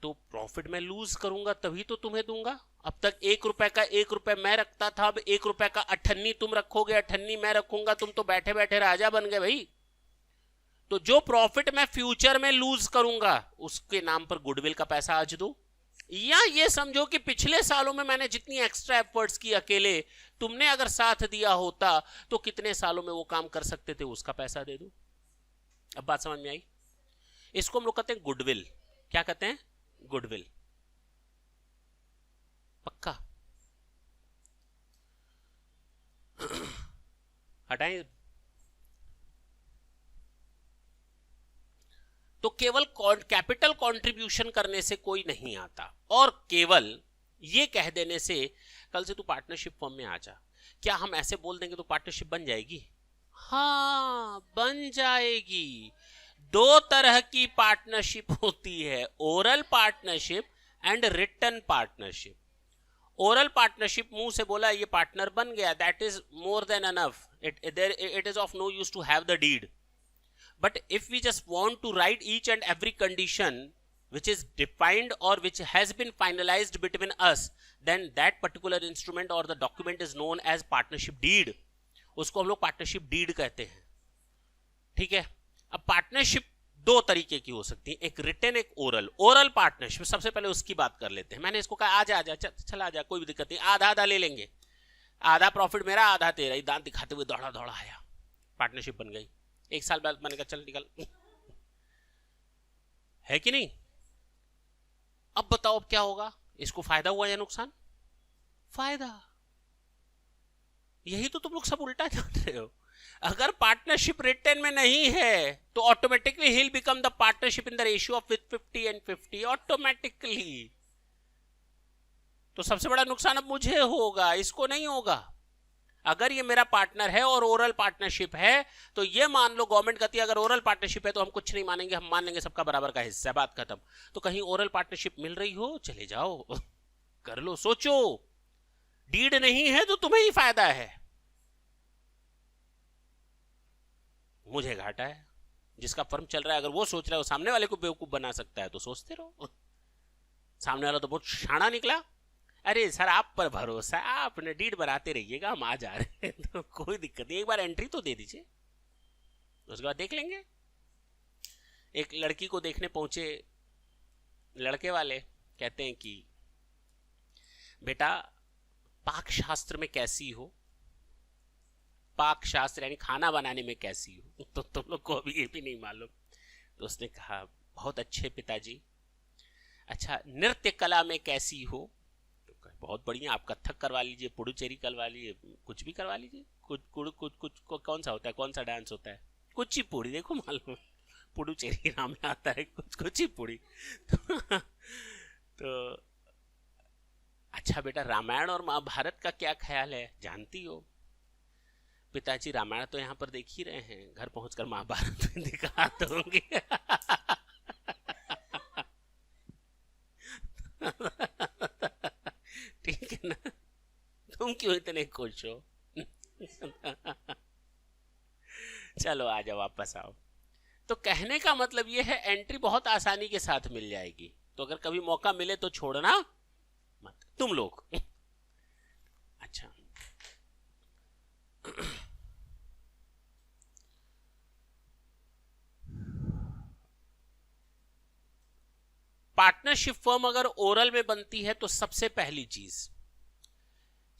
[SPEAKER 1] तो प्रॉफिट मैं लूज करूंगा तभी तो तुम्हें दूंगा। अब तक 1 रुपए का 1 रुपए मैं रखता था, अब 1 रुपए का 98 तुम रखोगे, 98 मैं रखूंगा, तुम तो बैठे बैठे राजा बन गए भाई। तो जो प्रॉफिट मैं फ्यूचर में लूज करूंगा उसके नाम पर गुडविल का पैसा आज दो, या ये समझो कि पिछले सालों में मैंने जितनी एक्स्ट्रा एफर्ट्स की अकेले, तुमने अगर साथ दिया होता तो कितने सालों में वो काम कर सकते थे, उसका पैसा दे दो। अब बात समझ में आई। इसको हम लोग कहते हैं गुडविल। क्या कहते हैं, गुडविल। पक्का हटाएं। तो केवल कैपिटल कंट्रीब्यूशन करने से कोई नहीं आता, और केवल ये कह देने से कल से तू पार्टनरशिप फर्म में आ जा, क्या हम ऐसे बोल देंगे तो पार्टनरशिप बन जाएगी? हाँ बन जाएगी। 2 तरह की पार्टनरशिप होती है, oral partnership and written partnership. Oral partnership, मुंह से बोला ये पार्टनर बन गया, that is more than enough, it is of no use to have the deed. But if we just want to write each and every condition which is defined or which has been finalized between us, then that particular instrument or the document is known as partnership deed. उसको हम लोग partnership deed कहते हैं, ठीक है। अब partnership 2 तरीके की हो सकती है, एक रिटन एक ओरल। ओरल पार्टनरशिप सबसे पहले उसकी बात कर लेते हैं। मैंने इसको कहा आजा आजा, चला आजा, कोई भी दिक्कत नहीं, आधा आधा ले लेंगे, आधा प्रॉफिट मेरा आधा तेरा, दांत दिखाते हुए दौड़ा दौड़ा आया, पार्टनरशिप बन गई। 1 साल बाद मैंने कहा चल निकल, है कि नहीं। अब बताओ अब क्या होगा, इसको फायदा हुआ या नुकसान? फायदा। यही तो तुम लोग सब उल्टा जान रहे हो। अगर पार्टनरशिप रिटर्न में नहीं है तो automatically he will become the partnership in the ratio of 50 and 50 automatically. तो सबसे बड़ा नुकसान अब मुझे होगा, इसको नहीं होगा। अगर ये मेरा पार्टनर है और ओरल पार्टनरशिप है तो ये मान लो गवर्नमेंट कहती है अगर ओरल पार्टनरशिप है तो हम कुछ नहीं मानेंगे, हम मान लेंगे सबका बराबर का हिस्सा, बात खत्म। तो कहीं ओरल पार्टनरशिप मिल रही हो, चले जाओ कर लो, सोचो। डीड नहीं है तो तुम्हें ही फायदा है, मुझे घाटा है। जिसका फर्म चल रहा है अगर वो सोच रहा है वो सामने वाले को बेवकूफ बना सकता है तो सोचते रहो। सामने वाला तो बहुत शाना निकला, अरे सर आप पर भरोसा, आप ने डीड बनाते रहिएगा, हम आ जा रहे हैं तो कोई दिक्कत नहीं, एक बार एंट्री तो दे दीजिए, उसके बाद देख लेंगे। एक लड़की को देखने पहुंचे लड़के वाले, कहते हैं कि बेटा पाक शास्त्र में कैसी हो, पाक शास्त्र यानी खाना बनाने में कैसी हो, तो तुम लोग को अभी ये भी नहीं मालूम। तो उसने कहा बहुत अच्छे पिताजी। अच्छा नृत्य कला में कैसी हो, तो बहुत बढ़िया, आप कथक करवा लीजिए, पुडुचेरी करवा लीजिए, कुछ भी करवा लीजिए, कुछ कौन सा होता है, कौन सा डांस होता है, कुचिपुड़ी, देखो मालूम, पुडुचेरी नाम में आता है कुचिपुड़ी। तो अच्छा बेटा रामायण और महाभारत का क्या ख्याल है, जानती हो? पिताजी रामायण तो यहाँ पर देख ही रहे हैं, घर पहुंचकर महाभारत में दिखा दूंगी। ठीक है ना, तुम क्यों इतने खुश हो? चलो आ जाओ, वापस आओ। तो कहने का मतलब यह है एंट्री बहुत आसानी के साथ मिल जाएगी, तो अगर कभी मौका मिले तो छोड़ना मत तुम लोग। अच्छा पार्टनरशिप फर्म अगर ओरल में बनती है तो सबसे पहली चीज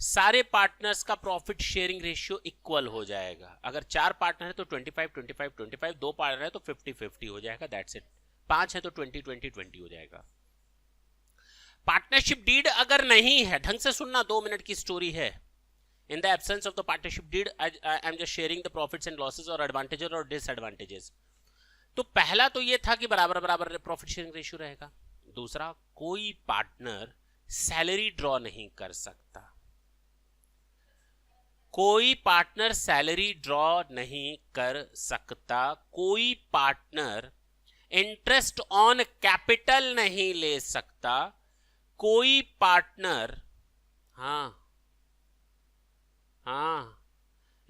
[SPEAKER 1] सारे पार्टनर्स का प्रॉफिट शेयरिंग रेशियो इक्वल हो जाएगा। अगर 4 पार्टनर है तो 25 25 25, 2 पार्टनर है तो 50 50 हो जाएगा, दैट्स इट। 5 है तो 20 20 20 हो जाएगा। पार्टनरशिप डीड अगर नहीं है, ढंग से सुनना, 2 मिनट की स्टोरी है। In the absence of the partnership deed I am just sharing the profits and losses और एडवांटेजेस और डिसएडवांटेजेस। तो पहला तो ये था कि बराबर बराबर प्रॉफिट शेयरिंग रेशियो रहेगा। दूसरा, कोई पार्टनर सैलरी ड्रॉ नहीं कर सकता, कोई पार्टनर सैलरी ड्रॉ नहीं कर सकता, कोई पार्टनर इंटरेस्ट ऑन कैपिटल नहीं ले सकता, कोई पार्टनर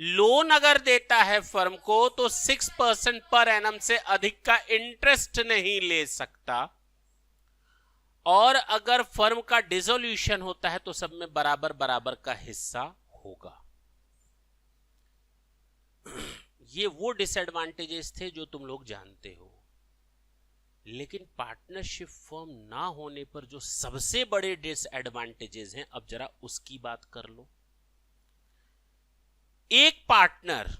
[SPEAKER 1] लोन अगर देता है फर्म को तो 6% पर एनम से अधिक का इंटरेस्ट नहीं ले सकता, और अगर फर्म का डिसोल्यूशन होता है तो सब में बराबर बराबर का हिस्सा होगा। ये वो डिसएडवांटेजेस थे जो तुम लोग जानते हो। लेकिन पार्टनरशिप फर्म ना होने पर जो सबसे बड़े डिसएडवांटेजेस हैं, अब जरा उसकी बात कर लो। एक पार्टनर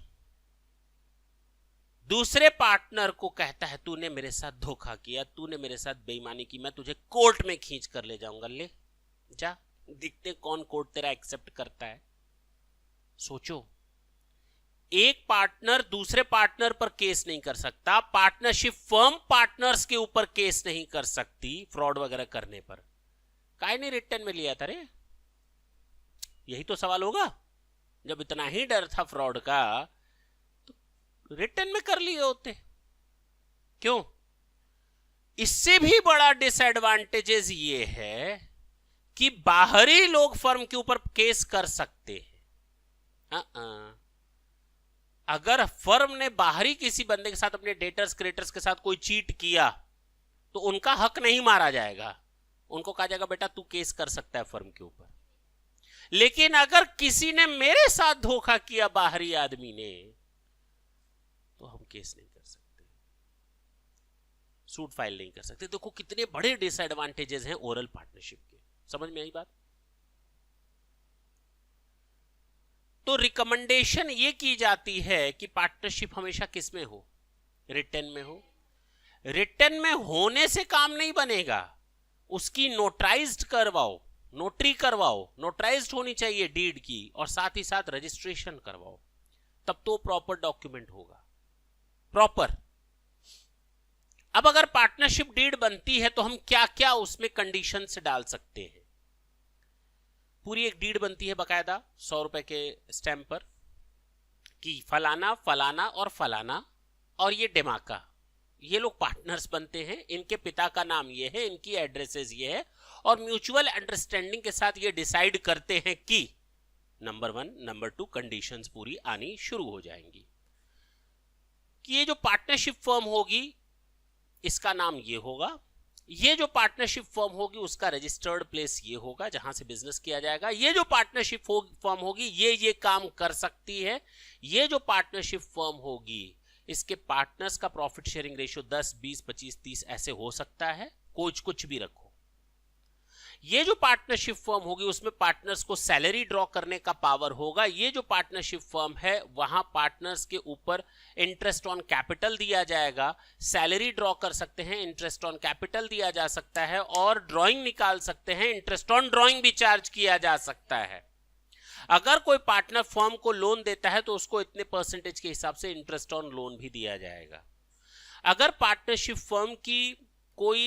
[SPEAKER 1] दूसरे पार्टनर को कहता है तूने मेरे साथ धोखा किया, तूने मेरे साथ बेईमानी की, मैं तुझे कोर्ट में खींच कर ले जाऊंगा, ले जा, दिखते कौन कोर्ट तेरा एक्सेप्ट करता है। सोचो, एक पार्टनर दूसरे पार्टनर पर केस नहीं कर सकता, पार्टनरशिप फर्म पार्टनर्स के ऊपर केस नहीं कर सकती फ्रॉड वगैरह करने पर। काहे नहीं रिटर्न में लिया था रे? यही तो सवाल होगा। जब इतना ही डर था फ्रॉड का तो रिटर्न में कर लिए होते, क्यों? इससे भी बड़ा डिसएडवांटेजेस ये है कि बाहरी लोग फर्म के ऊपर केस कर सकते हैं। अगर फर्म ने बाहरी किसी बंदे के साथ, अपने डेटर्स क्रेडिटर्स के साथ कोई चीट किया तो उनका हक नहीं मारा जाएगा, उनको कहा जाएगा बेटा तू केस कर सकता है फर्म के ऊपर। लेकिन अगर किसी ने मेरे साथ धोखा किया, बाहरी आदमी ने, तो हम केस नहीं कर सकते, सूट फाइल नहीं कर सकते। देखो कितने बड़े डिसएडवांटेजेस हैं ओरल पार्टनरशिप के। समझ में आई बात? तो रिकमेंडेशन ये की जाती है कि पार्टनरशिप हमेशा किस में हो? रिटर्न में हो। रिटर्न में होने से काम नहीं बनेगा, उसकी नोटराइज्ड करवाओ, नोटरी करवाओ, नोटराइज्ड होनी चाहिए डीड की, और साथ ही साथ रजिस्ट्रेशन करवाओ, तब तो प्रॉपर डॉक्यूमेंट होगा, प्रॉपर। अब अगर पार्टनरशिप डीड बनती है तो हम क्या क्या उसमें कंडीशंस डाल सकते हैं? पूरी एक डीड बनती है बकायदा 100 रुपए के स्टैम्प पर कि फलाना फलाना और फलाना और ये डिमाका, ये लोग पार्टनर्स बनते हैं, इनके पिता का नाम ये है, इनकी एड्रेसेस ये है, और म्यूचुअल अंडरस्टैंडिंग के साथ ये डिसाइड करते हैं कि नंबर 1 नंबर 2 कंडीशंस पूरी आनी शुरू हो जाएंगी कि ये जो पार्टनरशिप फर्म होगी इसका नाम ये होगा, ये जो पार्टनरशिप फर्म होगी उसका रजिस्टर्ड प्लेस ये होगा जहां से बिजनेस किया जाएगा। ये जो पार्टनरशिप फर्म होगी ये काम कर सकती है। ये जो पार्टनरशिप फर्म होगी इसके पार्टनर्स का प्रॉफिट शेयरिंग रेशियो 10, 20, 25, 30 ऐसे हो सकता है, कुछ भी रखो। ये जो पार्टनरशिप फर्म होगी उसमें पार्टनर्स को सैलरी ड्रॉ करने का पावर होगा। ये जो पार्टनरशिप फर्म है वहां पार्टनर्स के ऊपर इंटरेस्ट ऑन कैपिटल दिया जाएगा। सैलरी ड्रॉ कर सकते हैं, इंटरेस्ट ऑन कैपिटल दिया जा सकता है और ड्रॉइंग निकाल सकते हैं, इंटरेस्ट ऑन ड्रॉइंग भी चार्ज किया जा सकता है। अगर कोई पार्टनर फर्म को लोन देता है तो उसको इतने परसेंटेज के हिसाब से इंटरेस्ट ऑन लोन भी दिया जाएगा। अगर पार्टनरशिप फर्म की कोई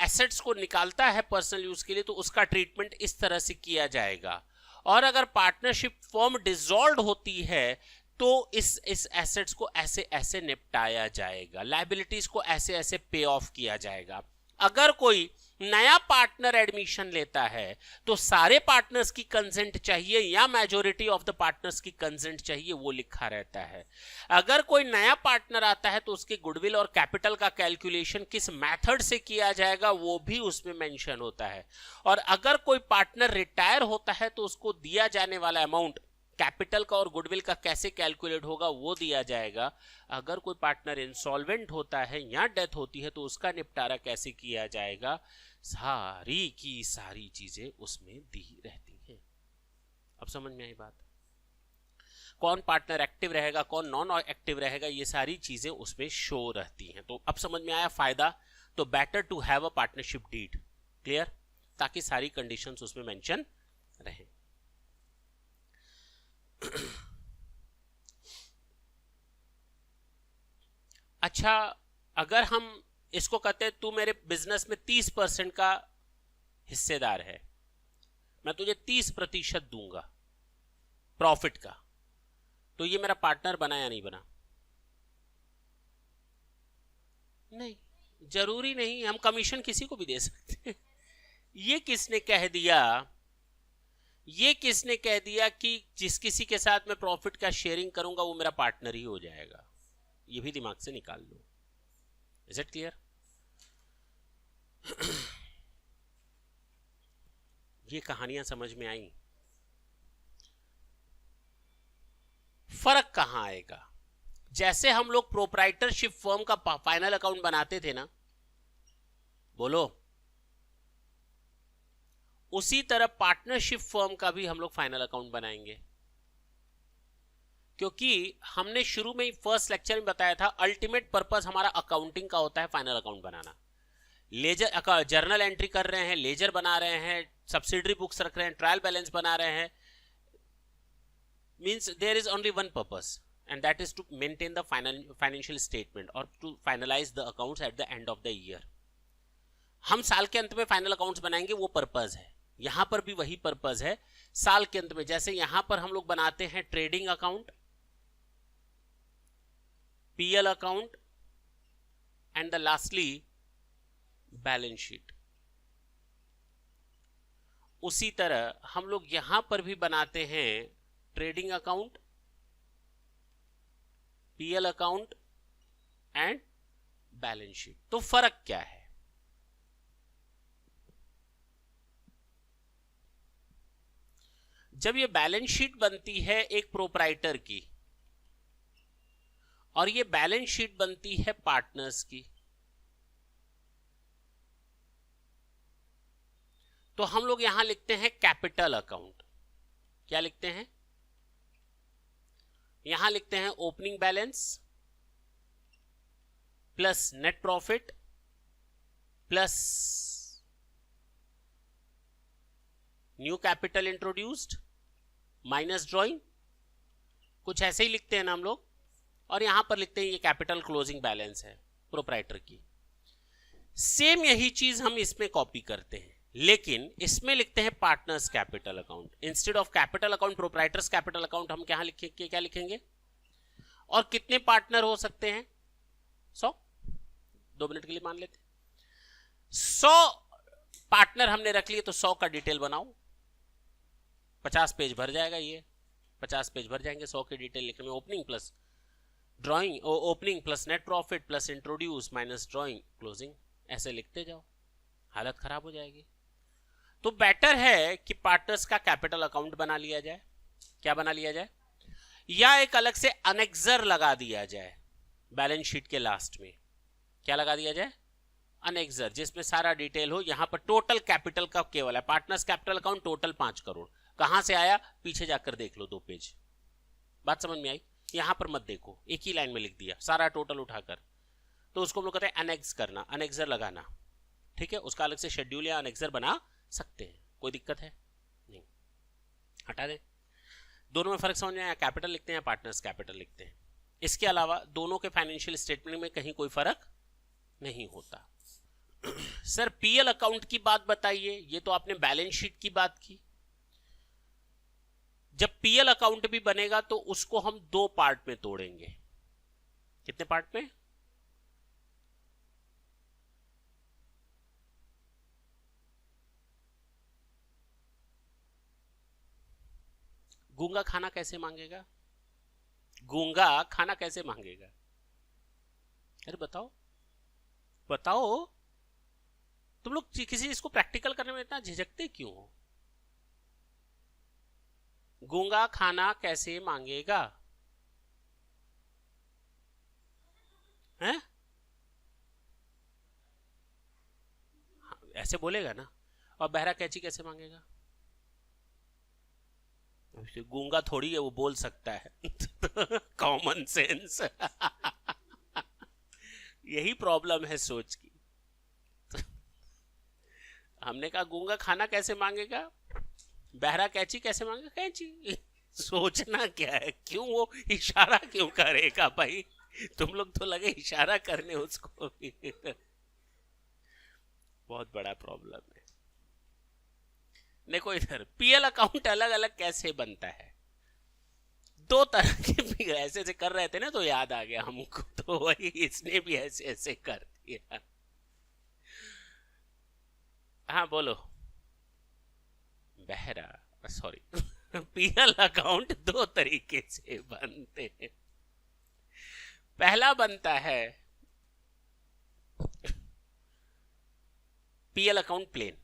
[SPEAKER 1] एसेट्स को निकालता है पर्सनल यूज के लिए तो उसका ट्रीटमेंट इस तरह से किया जाएगा। और अगर पार्टनरशिप फर्म डिसॉल्व होती है तो इस एसेट्स को ऐसे ऐसे निपटाया जाएगा, लायबिलिटीज को ऐसे ऐसे पे ऑफ किया जाएगा। अगर कोई नया पार्टनर एडमिशन लेता है तो सारे पार्टनर्स की कंसेंट चाहिए या मेजॉरिटी ऑफ द पार्टनर्स की कंसेंट चाहिए, वो लिखा रहता है। अगर कोई नया पार्टनर आता है तो उसके गुडविल और कैपिटल का कैलकुलेशन किस मेथड से किया जाएगा वो भी उसमें मेंशन होता है। और अगर कोई पार्टनर रिटायर होता है तो उसको दिया जाने वाला अमाउंट कैपिटल का और गुडविल का कैसे कैलकुलेट होगा वो दिया जाएगा। अगर कोई पार्टनर इंसॉल्वेंट होता है या डेथ होती है तो उसका निपटारा कैसे किया जाएगा, सारी की सारी चीजें उसमें दी रहती हैं। अब समझ में आई बात? कौन पार्टनर एक्टिव रहेगा, कौन नॉन एक्टिव रहेगा, ये सारी चीजें उसमें शो रहती हैं। तो अब समझ में आया फायदा। तो better to have a partnership deed, clear, ताकि सारी कंडीशंस उसमें मेंशन रहे। अच्छा, अगर हम इसको कहते हैं तू मेरे बिजनेस में 30% का हिस्सेदार है, मैं तुझे 30% दूंगा प्रॉफिट का, तो ये मेरा पार्टनर बना या नहीं बना? नहीं, जरूरी नहीं, हम कमीशन किसी को भी दे सकते हैं। ये किसने कह दिया, ये किसने कह दिया कि जिस किसी के साथ मैं प्रॉफिट का शेयरिंग करूंगा वो मेरा पार्टनर ही हो जाएगा? ये भी दिमाग से निकाल लो। Is it clear? ये कहानियां समझ में आई? फर्क कहां आएगा? जैसे हम लोग प्रोप्राइटरशिप फर्म का फाइनल अकाउंट बनाते थे ना, बोलो, उसी तरह पार्टनरशिप फर्म का भी हम लोग फाइनल अकाउंट बनाएंगे। क्योंकि हमने शुरू में ही फर्स्ट लेक्चर में बताया था अल्टीमेट पर्पस हमारा अकाउंटिंग का होता है फाइनल अकाउंट बनाना। लेजर जर्नल एंट्री कर रहे हैं, लेजर बना रहे हैं, सब्सिडरी बुक्स रख रहे हैं, ट्रायल बैलेंस बना रहे हैं, means there is only one purpose and that is to maintain the financial statement और to finalise the accounts at the end of the year. हम साल के अंत में फाइनल अकाउंट्स बनाएंगे, वो पर्पस है। यहां पर भी वही पर्पस है। साल के अंत में जैसे यहां पर हम लोग बनाते हैं trading account, PL account and the lastly balance sheet, उसी तरह हम लोग यहां पर भी बनाते हैं trading account, PL account and balance sheet. तो फर्क क्या है? जब ये बैलेंस शीट बनती है एक प्रोप्राइटर की और ये बैलेंस शीट बनती है पार्टनर्स की, तो हम लोग यहां लिखते हैं कैपिटल अकाउंट। क्या लिखते हैं? यहां लिखते हैं opening balance plus net profit plus new capital introduced minus drawing, कुछ ऐसे ही लिखते हैं ना हम लोग। और यहां पर लिखते हैं ये कैपिटल क्लोजिंग बैलेंस है प्रोप्राइटर की। सेम यही चीज हम इसमें कॉपी करते हैं, लेकिन इसमें लिखते हैं partners capital account. Instead of capital account proprietors capital account हम क्या लिखेंगे? क्या लिखेंगे? और कितने पार्टनर हो सकते हैं? 100। 2 मिनट के लिए मान लेते 100 पार्टनर हमने रख लिए, तो 100 का डिटेल बनाओ। 50 पेज भर जाएगा, ये 50 पेज भर जाएंगे 100 के डिटेल लिखने में। Opening plus drawing, opening plus net profit plus introduce minus drawing closing, ऐसे लिखते जाओ, हालत खराब हो जाएगी। तो बेटर है कि पार्टनर्स का कैपिटल अकाउंट बना लिया जाए। क्या बना लिया जाए? या एक अलग से अनेक्सर लगा दिया जाए बैलेंस शीट के लास्ट में। क्या लगा दिया जाए? अनेक्सर, जिसमें सारा डिटेल हो। यहां पर टोटल कैपिटल का केवल है, partners capital account total 5 crore. कहां से आया? पीछे जाकर देख लो 2 पेज। बात समझ में आई? यहां पर मत देखो, एक ही लाइन में लिख दिया सारा टोटल उठाकर। तो उसको हम लोग कहते हैं अनेक्स करना, अनेक्सर लगाना। ठीक है, उसका अलग से शेड्यूल या अनेक्सर बना सकते हैं, कोई दिक्कत है नहीं, हटा दें। दोनों में फर्क समझ में आया? कैपिटल लिखते हैं, पार्टनर्स कैपिटल लिखते हैं। इसके अलावा दोनों के फाइनेंशियल स्टेटमेंट में कहीं कोई फर्क नहीं होता। सर पीएल अकाउंट की बात बताइए, ये तो आपने बैलेंस शीट की बात की। जब पीएल अकाउंट भी बनेगा तो उसको हम 2 पार्ट में तोड़ेंगे। कितने पार्ट में? गूंगा खाना कैसे मांगेगा? गूंगा खाना कैसे मांगेगा? अरे बताओ बताओ, तुम लोग किसी चीज को प्रैक्टिकल करने में इतना झिझकते क्यों हो? गूंगा खाना कैसे मांगेगा? हैं? ऐसे बोलेगा ना। और बहरा कैची कैसे मांगेगा? गूंगा थोड़ी है, वो बोल सकता है। Common sense. यही प्रॉब्लम है सोच की। हमने कहा गूंगा खाना कैसे मांगेगा, बहरा कैची कैसे मांगेगा? कैची। सोचना क्या है, क्यों वो इशारा क्यों करेगा भाई? तुम लोग तो लगे इशारा करने उसको भी। बहुत बड़ा प्रॉब्लम है। देखो इधर पीएल अकाउंट अलग अलग कैसे बनता है। 2 तरह के ऐसे ऐसे कर रहे थे ना, तो याद आ गया हमको, तो वही इसने भी ऐसे ऐसे कर दिया। हाँ बोलो। बहरा, सॉरी। पीएल अकाउंट 2 तरीके से बनते हैं। पहला बनता है PL account plain.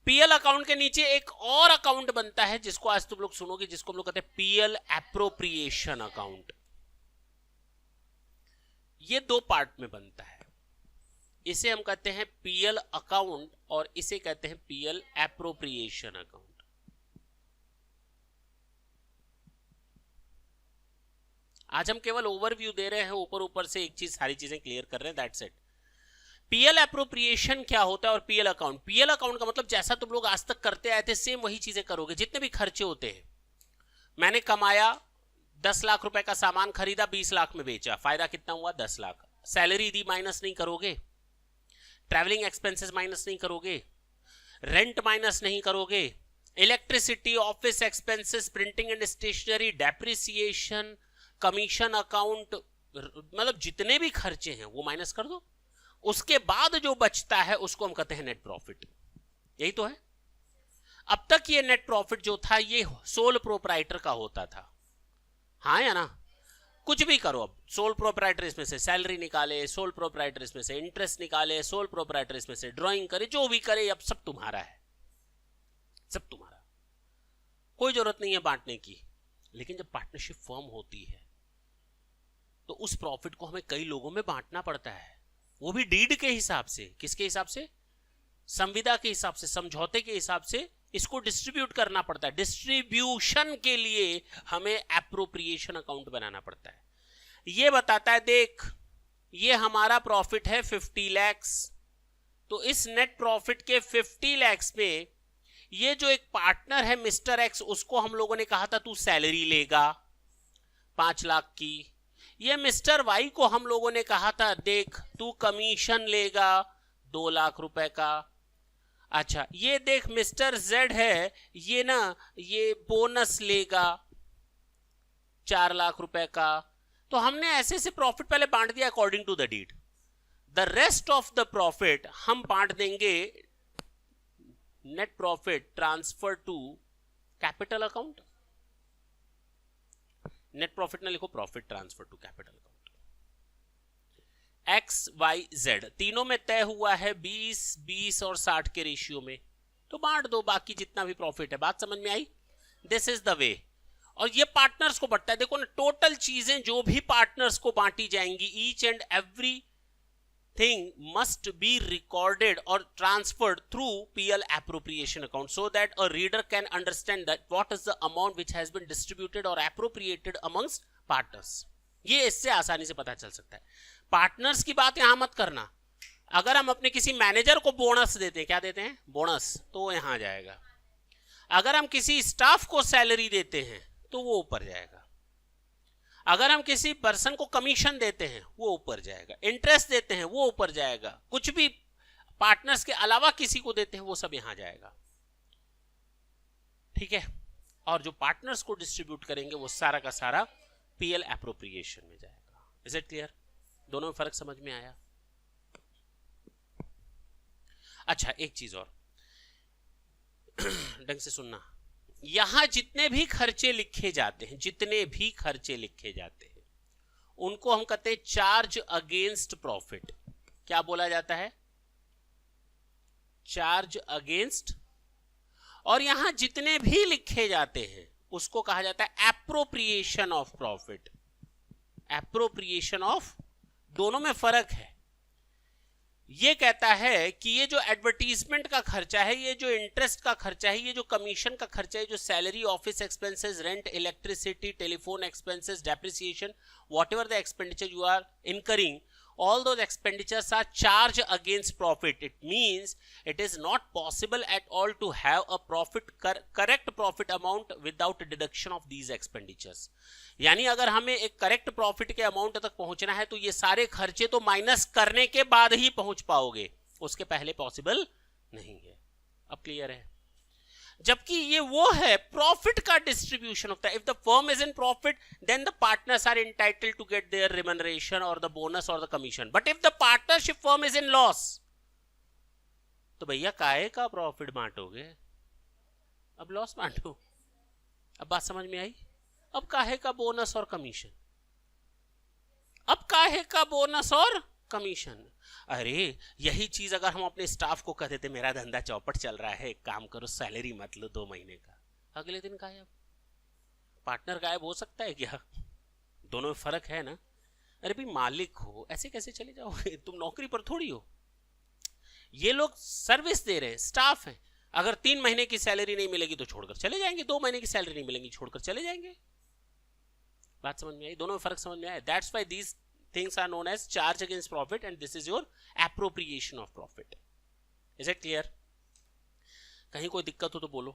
[SPEAKER 1] PL account के नीचे एक और अकाउंट बनता है जिसको आज तुम लोग सुनोगे, जिसको हम लोग कहते हैं पीएल एप्रोप्रिएशन अकाउंट। ये 2 पार्ट में बनता है। इसे हम कहते हैं पीएल अकाउंट और इसे कहते हैं पीएल एप्रोप्रिएशन अकाउंट। आज हम केवल ओवरव्यू दे रहे हैं, ऊपर ऊपर से एक चीज, सारी चीजें क्लियर कर रहे हैं, दैट्स इट। पीएल एप्रोप्रिएशन क्या होता है और पीएल अकाउंट? पीएल अकाउंट का मतलब जैसा तुम लोग आज तक करते आए थे सेम वही चीजें करोगे। जितने भी खर्चे होते हैं, मैंने कमाया 10 लाख रुपए का सामान खरीदा, 20 लाख में बेचा, फायदा कितना हुआ? 10 लाख। सैलरी दी माइनस नहीं करोगे, ट्रैवलिंग एक्सपेंसेस माइनस नहीं करोगे, रेंट माइनस नहीं करोगे, electricity, office expenses, printing and stationery, depreciation, commission account, मतलब जितने भी खर्चे हैं वो माइनस कर दो। उसके बाद जो बचता है उसको हम कहते हैं नेट प्रॉफिट। यही तो है। अब तक ये नेट प्रॉफिट जो था ये सोल प्रोप्राइटर का होता था। हाँ या ना? कुछ भी करो, अब सोल प्रोप्राइटर इसमें से सैलरी निकाले, सोल प्रोप्राइटर इसमें से इंटरेस्ट निकाले, सोल प्रोप्राइटर इसमें से ड्राइंग करे, जो भी करे, अब सब तुम्हारा है, सब तुम्हारा, कोई जरूरत नहीं है बांटने की। लेकिन जब पार्टनरशिप फॉर्म होती है तो उस प्रॉफिट को हमें कई लोगों में बांटना पड़ता है, वो भी डीड के हिसाब से। किसके हिसाब से? संविदा के हिसाब से, समझौते के हिसाब से इसको डिस्ट्रीब्यूट करना पड़ता है। डिस्ट्रीब्यूशन के लिए हमें एप्रोप्रिएशन अकाउंट बनाना पड़ता है। ये बताता है देख ये हमारा प्रॉफिट है 50 लैक्स, तो इस नेट प्रॉफिट के 50 लैक्स में ये जो एक पार्टनर है मिस्टर एक्स, उसको हम लोगों ने कहा था तू सैलरी लेगा 5 लाख की। ये मिस्टर वाई को हम लोगों ने कहा था देख तू कमीशन लेगा 2 लाख रुपए का। अच्छा ये देख मिस्टर जेड है, ये ना ये बोनस लेगा 4 लाख रुपए का। तो हमने ऐसे से प्रॉफिट पहले बांट दिया according to the deed. The rest of the profit हम बांट देंगे net profit transfer to capital account. Net profit ना लिखो, profit transfer to capital account. X Y Z तीनों में तय हुआ है 20 20 और 60 के रेशियो में, तो बांट दो बाकी जितना भी प्रॉफिट है। बात समझ में आई? This is the way. और ये पार्टनर्स को बढ़ता है। देखो ना, टोटल चीजें जो भी पार्टनर्स को बांटी जाएंगी, each and every thing must be recorded or transferred through PL appropriation account so that a reader can understand that what is the amount which has been distributed or appropriated amongst partners। ये इससे आसानी से पता चल सकता है। Partners की बात यहां मत करना। अगर हम अपने किसी मैनेजर को बोनस देते हैं, क्या देते हैं? बोनस, तो यहां आ जाएगा। अगर हम किसी स्टाफ को सैलरी देते हैं तो वो ऊपर जाएगा। अगर हम किसी पर्सन को कमीशन देते हैं वो ऊपर जाएगा। इंटरेस्ट देते हैं वो ऊपर जाएगा। कुछ भी पार्टनर्स के अलावा किसी को देते हैं वो सब यहां जाएगा। ठीक है? और जो पार्टनर्स को डिस्ट्रीब्यूट करेंगे वो सारा का सारा पीएल एप्रोप्रिएशन में जाएगा। Is it clear? दोनों में फर्क समझ में आया? अच्छा, एक चीज और ढंग से सुनना। यहां जितने भी खर्चे लिखे जाते हैं, जितने भी खर्चे लिखे जाते हैं, उनको हम कहते हैं चार्ज अगेंस्ट प्रॉफिट। क्या बोला जाता है? Charge against. और यहां जितने भी लिखे जाते हैं उसको कहा जाता है appropriation of profit. Appropriation of, दोनों में फर्क है। ये कहता है कि ये जो एडवर्टीजमेंट का खर्चा है, ये जो इंटरेस्ट का खर्चा है, ये जो कमीशन का खर्चा है, जो salary, office expenses, rent, electricity, telephone expenses, depreciation, whatever the expenditure you are incurring, all those expenditures are charged against profit. It means it is not possible at all to have a profit, correct profit amount without deduction of these expenditures. यानी अगर हमें एक correct profit के amount तक पहुंचना है तो ये सारे खर्चे तो माइनस करने के बाद ही पहुंच पाओगे, उसके पहले पॉसिबल नहीं है। अब क्लियर है? जबकि ये वो है प्रॉफिट का डिस्ट्रीब्यूशन होता है। If the firm is in profit then the partners are entitled to get their remuneration और द बोनस और the commission. But if the partnership firm is in loss तो भैया काहे का प्रॉफिट बांटोगे? अब लॉस बांटो। अब बात समझ में आई? अब काहे का बोनस और कमीशन? अब काहे का बोनस और कमीशन? अरे यही चीज अगर हम अपने स्टाफ को कहते थे मेरा धंधा चौपट चल रहा है, एक काम करो सैलरी मत लो 2 महीने का, अगले दिन गायब। पार्टनर गायब हो सकता है क्या? दोनों में फर्क है ना। अरे भाई मालिक हो, ऐसे कैसे चले जाओगे? तुम नौकरी पर थोड़ी हो। ये लोग सर्विस दे रहे हैं, स्टाफ है। अगर 3 महीने की सैलरी नहीं मिलेगी तो छोड़कर चले जाएंगे, 2 महीने की सैलरी नहीं मिलेगी छोड़कर चले जाएंगे। बात समझ में आई? दोनों में फर्क समझ में आया? That's why these things are known as charge against profit and this is your appropriation of profit. Is it clear? कहीं कोई दिक्कत हो तो बोलो।